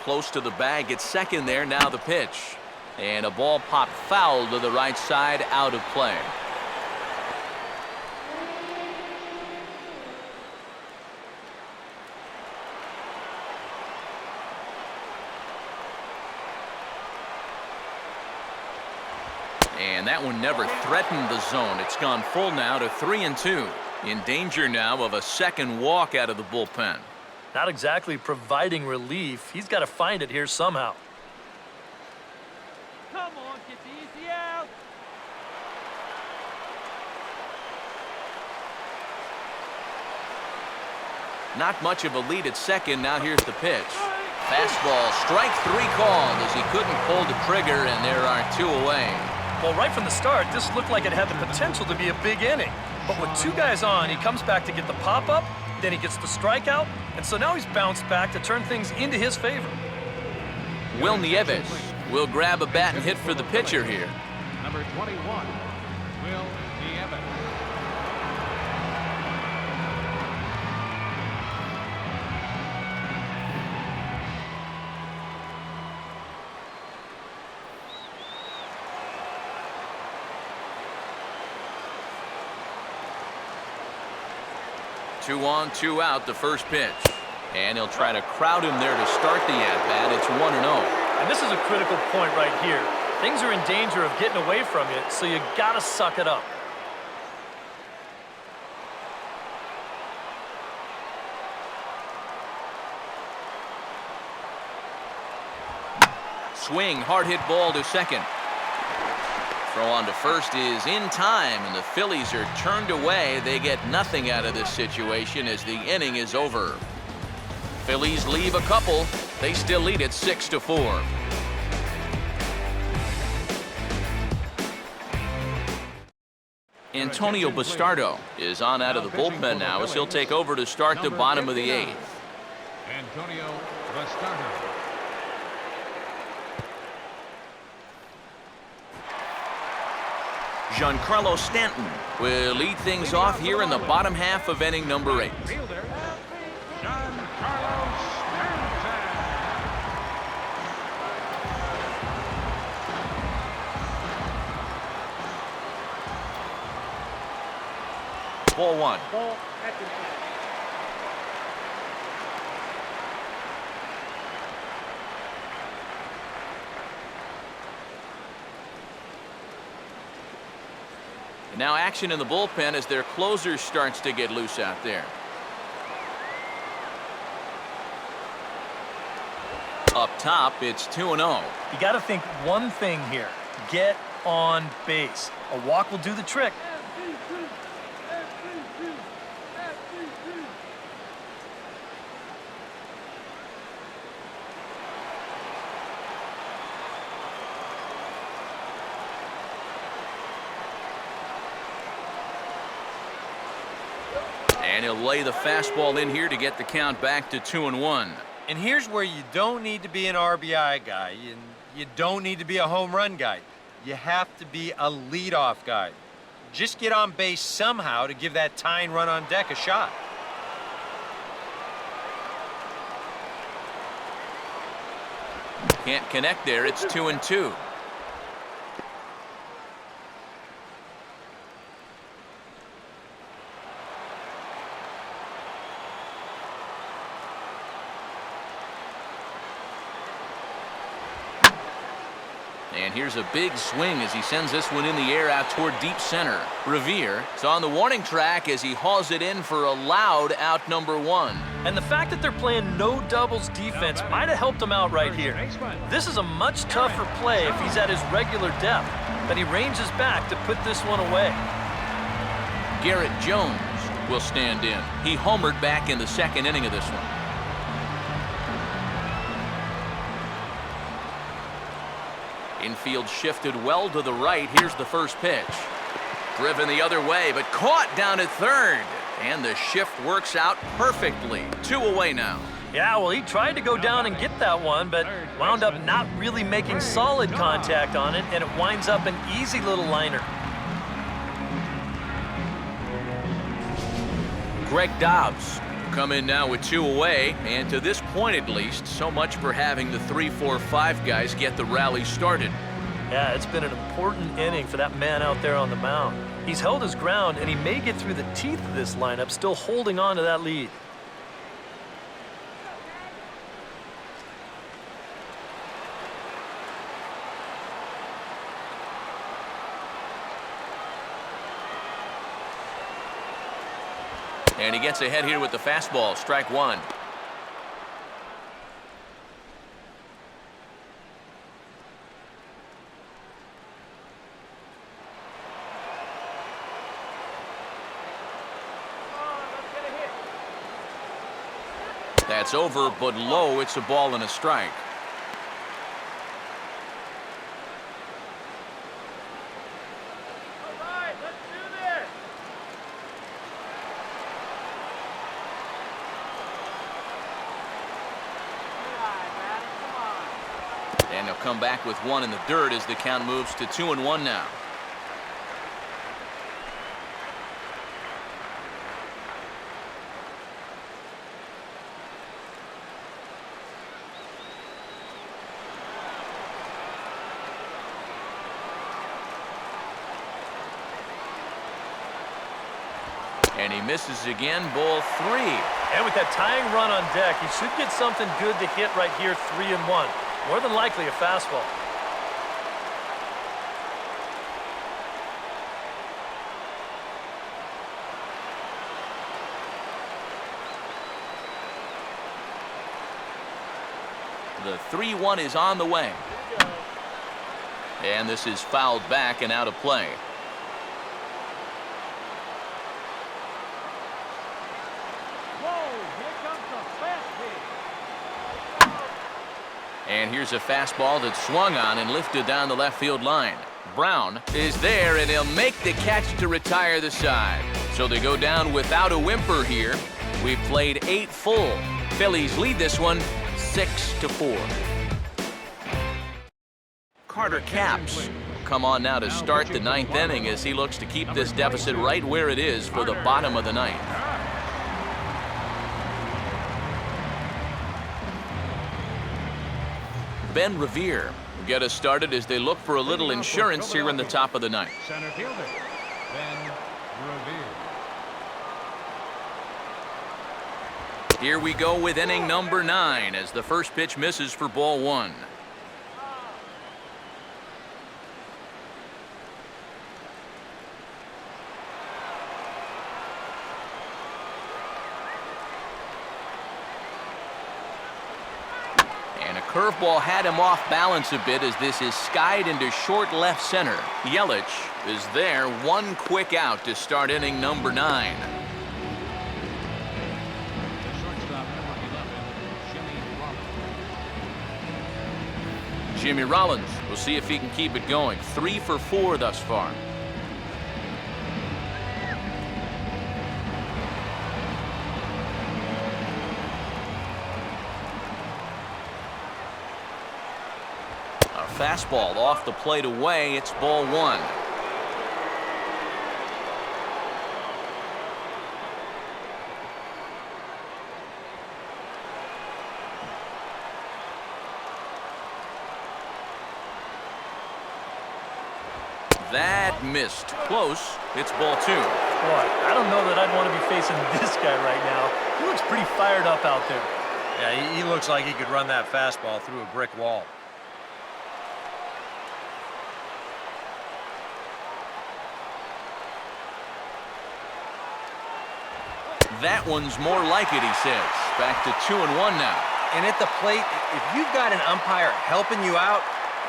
Speaker 1: Close to the bag at second there. Now the pitch. And a ball popped foul to the right side, out of play. And that one never threatened the zone. It's gone full now to 3-2. In danger now of a second walk out of the bullpen.
Speaker 2: Not exactly providing relief. He's got to find it here somehow.
Speaker 5: Come on, get the easy out.
Speaker 1: Not much of a lead at second. Now here's the pitch. Fastball, strike 3 called as he couldn't pull the trigger, and there are 2 away.
Speaker 2: Well, right from the start, this looked like it had the potential to be a big inning. But with 2 guys on, he comes back to get the pop-up, then he gets the strikeout, and so now he's bounced back to turn things into his favor.
Speaker 1: Will Nieves will grab a bat and hit for the pitcher here.
Speaker 3: Number 21, Will Nieves.
Speaker 1: Two on, 2 out, the first pitch. And he'll try to crowd him there to start the at-bat. It's 1-0.
Speaker 2: And this is a critical point right here. Things are in danger of getting away from you, so you got to suck it up.
Speaker 1: Swing, hard hit ball to second. Throw on to first is in time, and the Phillies are turned away. They get nothing out of this situation as the inning is over. Phillies leave a couple. They still lead it 6-4. Antonio Bastardo is on out of the bullpen now as he'll take over to start the bottom of the 8th.
Speaker 3: Antonio Bastardo.
Speaker 1: Giancarlo Stanton will lead things off here in the bottom half of inning number 8.
Speaker 3: Fielder, Giancarlo Stanton.
Speaker 1: Ball 1.
Speaker 5: Ball at the plate.
Speaker 1: Now action in the bullpen as their closer starts to get loose out there. Up top, it's 2-0.
Speaker 2: You got to think one thing here. Get on base. A walk will do the trick.
Speaker 1: And he'll lay the fastball in here to get the count back to 2-1.
Speaker 4: And here's where you don't need to be an RBI guy, and you don't need to be a home run guy. You have to be a leadoff guy. Just get on base somehow to give that tying run on deck a shot.
Speaker 1: Can't connect there. It's 2-2. And here's a big swing as he sends this one in the air out toward deep center. Revere is on the warning track as he hauls it in for a loud out number 1.
Speaker 2: And the fact that they're playing no doubles defense might have helped him out right here. This is a much tougher play if he's at his regular depth, but he ranges back to put this one away.
Speaker 1: Garrett Jones will stand in. He homered back in the second inning of this one. Infield shifted well to the right. Here's the first pitch. Driven the other way, but caught down at third. And the shift works out perfectly. 2 away now.
Speaker 2: Yeah, well, he tried to go down and get that one, but wound up not really making solid contact on it, and it winds up an easy little liner.
Speaker 1: Greg Dobbs will come in now with 2 away, and to this point at least, so much for having the 3, 4, 5 guys get the rally started.
Speaker 2: Yeah, it's been an important inning for that man out there on the mound. He's held his ground, and he may get through the teeth of this lineup, still holding on to that lead.
Speaker 1: And he gets ahead here with the fastball, strike one. That's over, but low. It's a ball and a strike.
Speaker 5: All right, let's do this. All right, man, come on.
Speaker 1: And they'll come back with one in the dirt as the count moves to 2-1 now. And he misses again, ball three.
Speaker 2: And with that tying run on deck, he should get something good to hit right here, 3-1. More than likely a fastball.
Speaker 1: The 3-1 is on the way. And this is fouled back and out of play. And here's a fastball that's swung on and lifted down the left field line. Brown is there, and he'll make the catch to retire the side. So they go down without a whimper here. We've played 8 full. Phillies lead this one 6-4. Carter Capps will come on now to start the 9th inning as he looks to keep this deficit right where it is for the bottom of the 9th. Ben Revere will get us started as they look for a little insurance here in the top of the 9th.
Speaker 3: Center fielder, Ben Revere.
Speaker 1: Here we go with inning number 9 as the first pitch misses for ball 1. Curveball had him off balance a bit as this is skied into short left center. Yelich is there, one quick out to start inning number 9.
Speaker 3: The shortstop, number 11,
Speaker 1: Jimmy Rollins. We'll see if he can keep it going. 3 for 4 thus far. Fastball off the plate away. It's ball 1. That missed. Close. It's ball 2.
Speaker 2: Boy, I don't know that I'd want to be facing this guy right now. He looks pretty fired up out there.
Speaker 4: Yeah, he looks like he could run that fastball through a brick wall.
Speaker 1: That one's more like it, he says. Back to 2-1 now.
Speaker 4: And at the plate, if you've got an umpire helping you out,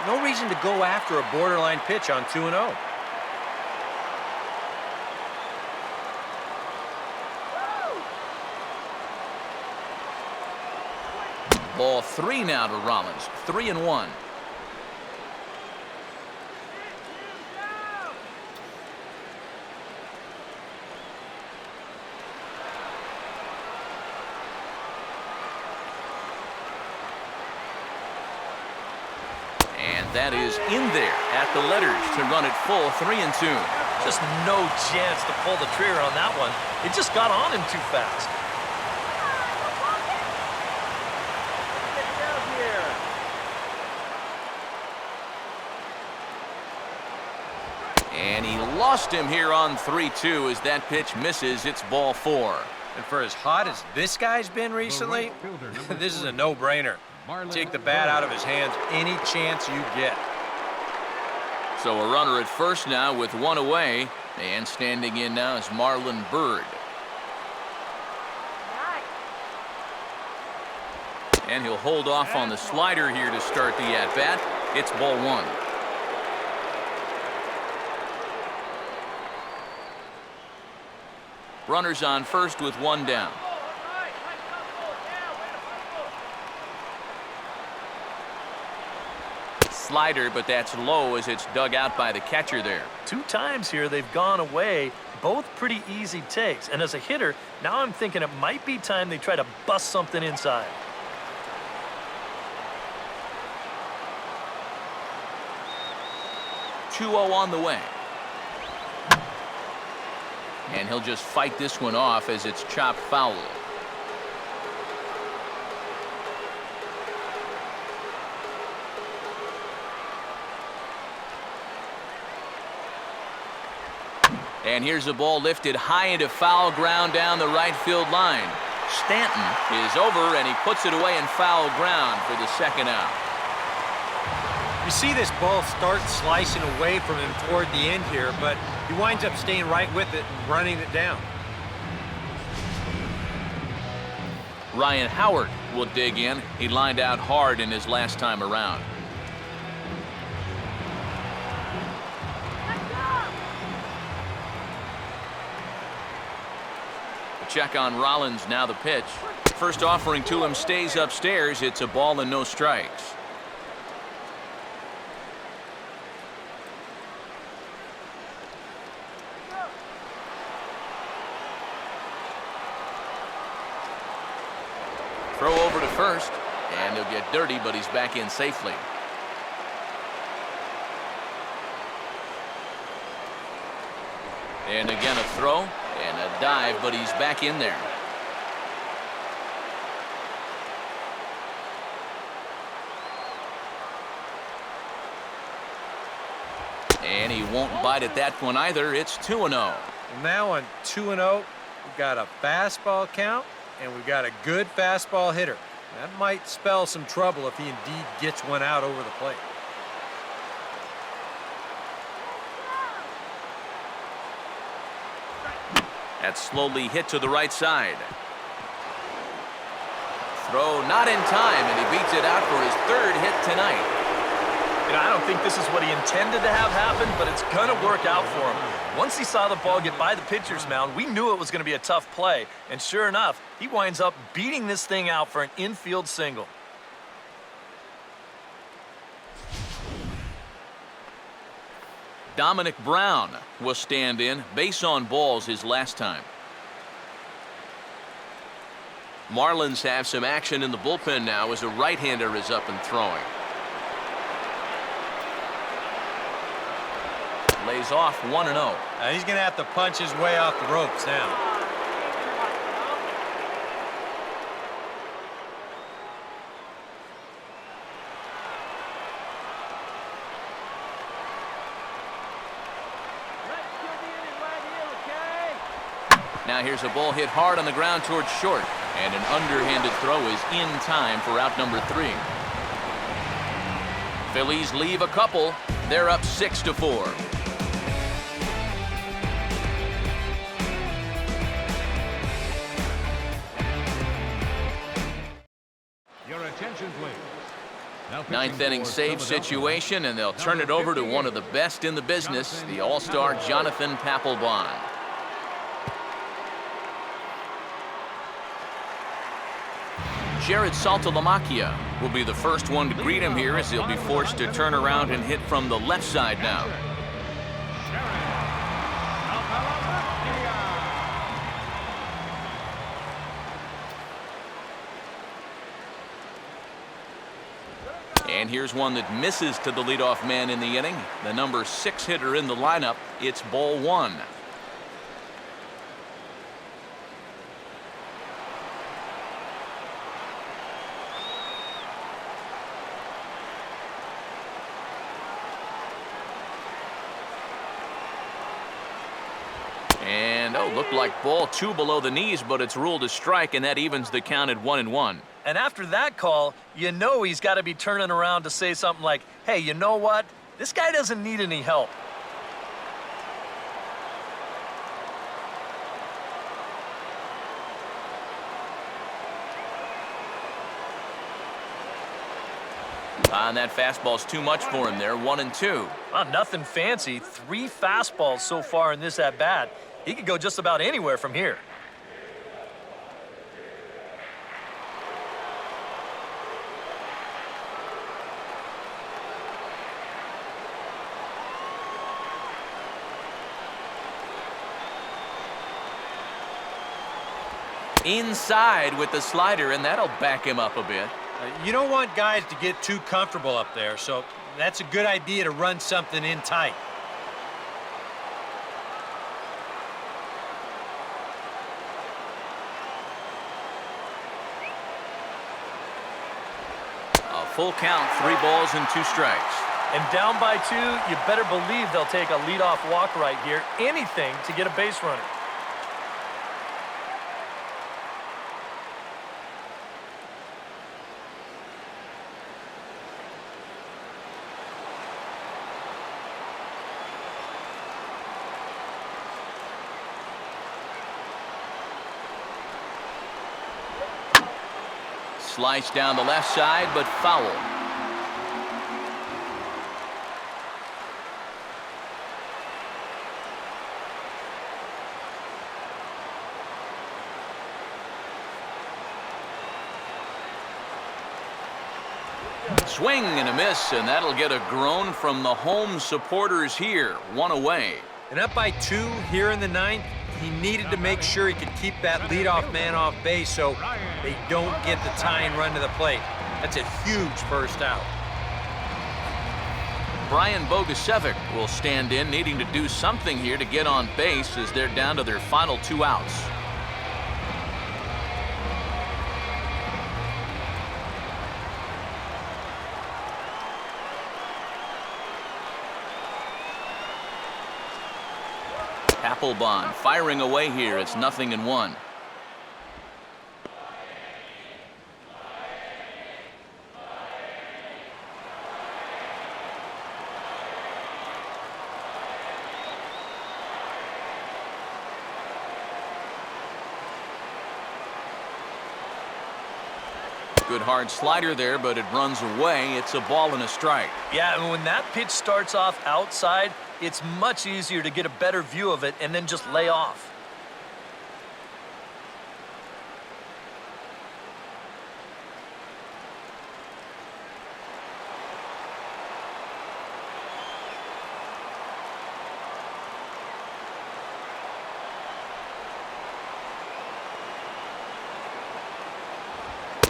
Speaker 4: no reason to go after a borderline pitch on 2-0.
Speaker 1: Ball 3 now to Rollins. 3-1. That is in there at the letters to run it full 3-2.
Speaker 2: Just no chance to pull the trigger on that one. It just got on him too fast.
Speaker 1: And he lost him here on 3-2 as that pitch misses. It's ball 4.
Speaker 4: And for as hot as this guy's been recently, this is a no-brainer. Take the bat out of his hands any chance you get.
Speaker 1: So a runner at first now with 1 away. And standing in now is Marlon Byrd. And he'll hold off on the slider here to start the at-bat. It's ball one. Runners on first with one down. Slider, but that's low as it's dug out by the catcher there.
Speaker 2: 2 times here they've gone away, both pretty easy takes. And as a hitter, now I'm thinking it might be time they try to bust something inside.
Speaker 1: .2-0 on the way. And he'll just fight this one off as it's chopped foul. And here's a ball lifted high into foul ground down the right field line. Stanton is over, and he puts it away in foul ground for the second out.
Speaker 4: You see this ball start slicing away from him toward the end here, but he winds up staying right with it and running it down.
Speaker 1: Ryan Howard will dig in. He lined out hard in his last time around. Check on Rollins, now the pitch. First offering to him stays upstairs. It's a ball and no strikes. Throw over to first, and he'll get dirty, but he's back in safely. And again a throw. And a dive, but he's back in there. And he won't bite at that one either. It's 2-0.
Speaker 4: Now on 2-0, we've got a fastball count, and we've got a good fastball hitter. That might spell some trouble if he indeed gets one out over the plate.
Speaker 1: That's slowly hit to the right side. Throw not in time, and he beats it out for his 3rd hit tonight.
Speaker 2: You know, I don't think this is what he intended to have happen, but it's going to work out for him. Once he saw the ball get by the pitcher's mound, we knew it was going to be a tough play. And sure enough, he winds up beating this thing out for an infield single.
Speaker 1: Dominic Brown will stand in. Base on balls his last time. Marlins have some action in the bullpen now as a right-hander is up and throwing. Lays off 1-0.
Speaker 4: Now he's going to have to punch his way off the ropes now.
Speaker 1: Now here's a ball hit hard on the ground towards short, and an underhanded throw is in time for out number 3. Phillies leave a couple. They're up 6-4.
Speaker 3: Your attention, please. Now pitching
Speaker 1: 9th inning
Speaker 3: for
Speaker 1: save
Speaker 3: Philadelphia.
Speaker 1: situation, and they'll turn it over to one of the best in the business, the all-star Jonathan Papelbon. Jared Saltalamacchia will be the first one to greet him here as he'll be forced to turn around and hit from the left side now. And here's one that misses to the leadoff man in the inning. The number 6 hitter in the lineup. It's ball 1. And, looked like ball 2 below the knees, but it's ruled a strike, and that evens the count at 1-1.
Speaker 2: And after that call, you know he's got to be turning around to say something like, hey, you know what? This guy doesn't need any help.
Speaker 1: And that fastball's too much for him there, 1-2.
Speaker 2: Well, nothing fancy. 3 fastballs so far in this at-bat. He could go just about anywhere from here.
Speaker 1: Inside with the slider, and that'll back him up a bit.
Speaker 4: You don't want guys to get too comfortable up there, so that's a good idea to run something in tight.
Speaker 1: A full count, 3 balls and 2 strikes.
Speaker 2: And down by 2, you better believe they'll take a leadoff walk right here. Anything to get a base runner.
Speaker 1: Sliced down the left side, but foul. Swing and a miss, and that'll get a groan from the home supporters here. 1 away.
Speaker 4: And up by 2 here in the 9th, he needed to make sure he could keep that leadoff man off base so they don't get the tying run to the plate. That's a huge first out.
Speaker 1: Brian Bogusevic will stand in, needing to do something here to get on base as they're down to their final 2 outs. Applebaum firing away here. It's 0-1. Good hard slider there, but it runs away. It's a ball and a strike.
Speaker 2: Yeah, and when that pitch starts off outside, it's much easier to get a better view of it and then just lay off.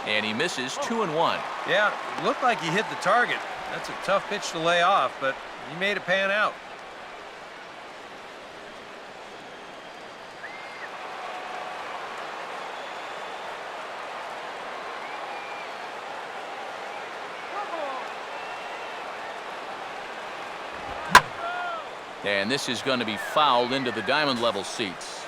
Speaker 1: And he misses 2-1.
Speaker 4: Yeah, looked like he hit the target. That's a tough pitch to lay off, but he made it pan out.
Speaker 1: And this is going to be fouled into the diamond level seats.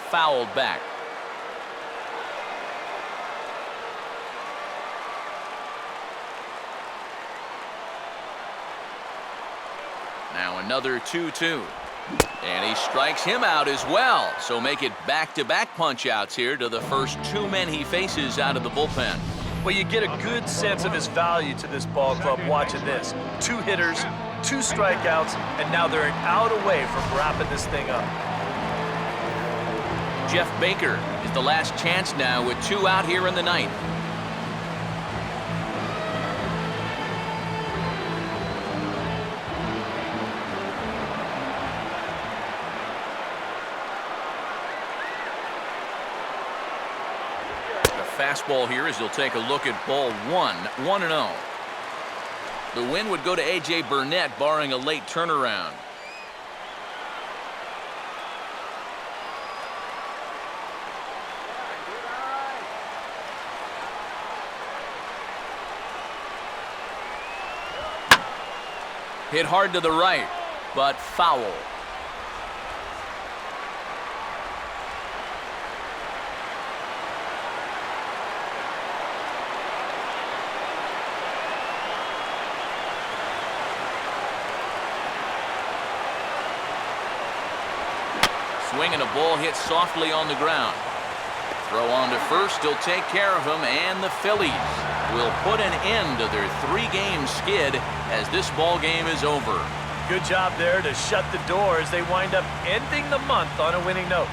Speaker 1: Fouled back. Now another 2-2. And he strikes him out as well. So make it back-to-back punch-outs here to the first 2 men he faces out of the bullpen.
Speaker 2: Well, you get a good sense of his value to this ball club watching this. 2 hitters, 2 strikeouts, and now they're an out away from wrapping this thing up.
Speaker 1: Jeff Baker is the last chance now with 2 out here in the 9th. The fastball here as he'll take a look at ball 1, 1-0. The win would go to A.J. Burnett, barring a late turnaround. Hit hard to the right, but foul. swing and a ball hit softly on the ground. Throw on to first, he'll take care of him, and the Phillies will put an end to their 3-game skid as this ball game is over.
Speaker 2: Good job there to shut the door as they wind up ending the month on a winning note.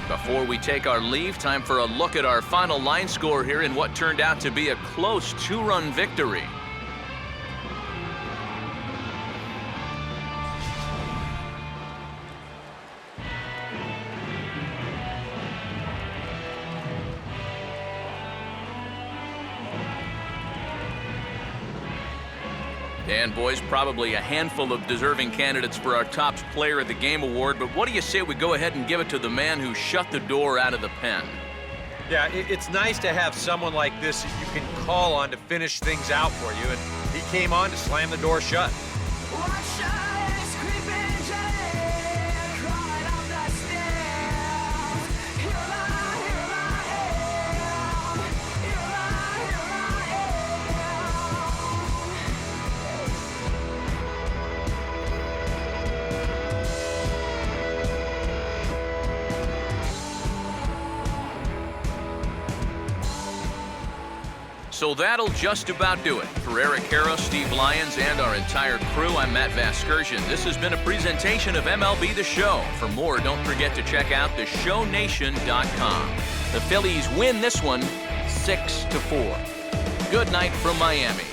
Speaker 1: Before we take our leave, time for a look at our final line score here in what turned out to be a close 2-run victory. And boys, probably a handful of deserving candidates for our top player of the game award, but what do you say we go ahead and give it to the man who shut the door out of the pen?
Speaker 4: Yeah, it's nice to have someone like this that you can call on to finish things out for you, and he came on to slam the door shut.
Speaker 1: So that'll just about do it. For Eric Harrow, Steve Lyons, and our entire crew, I'm Matt Vasgersian. This has been a presentation of MLB The Show. For more, don't forget to check out theshownation.com. The Phillies win this one 6-4. Good night from Miami.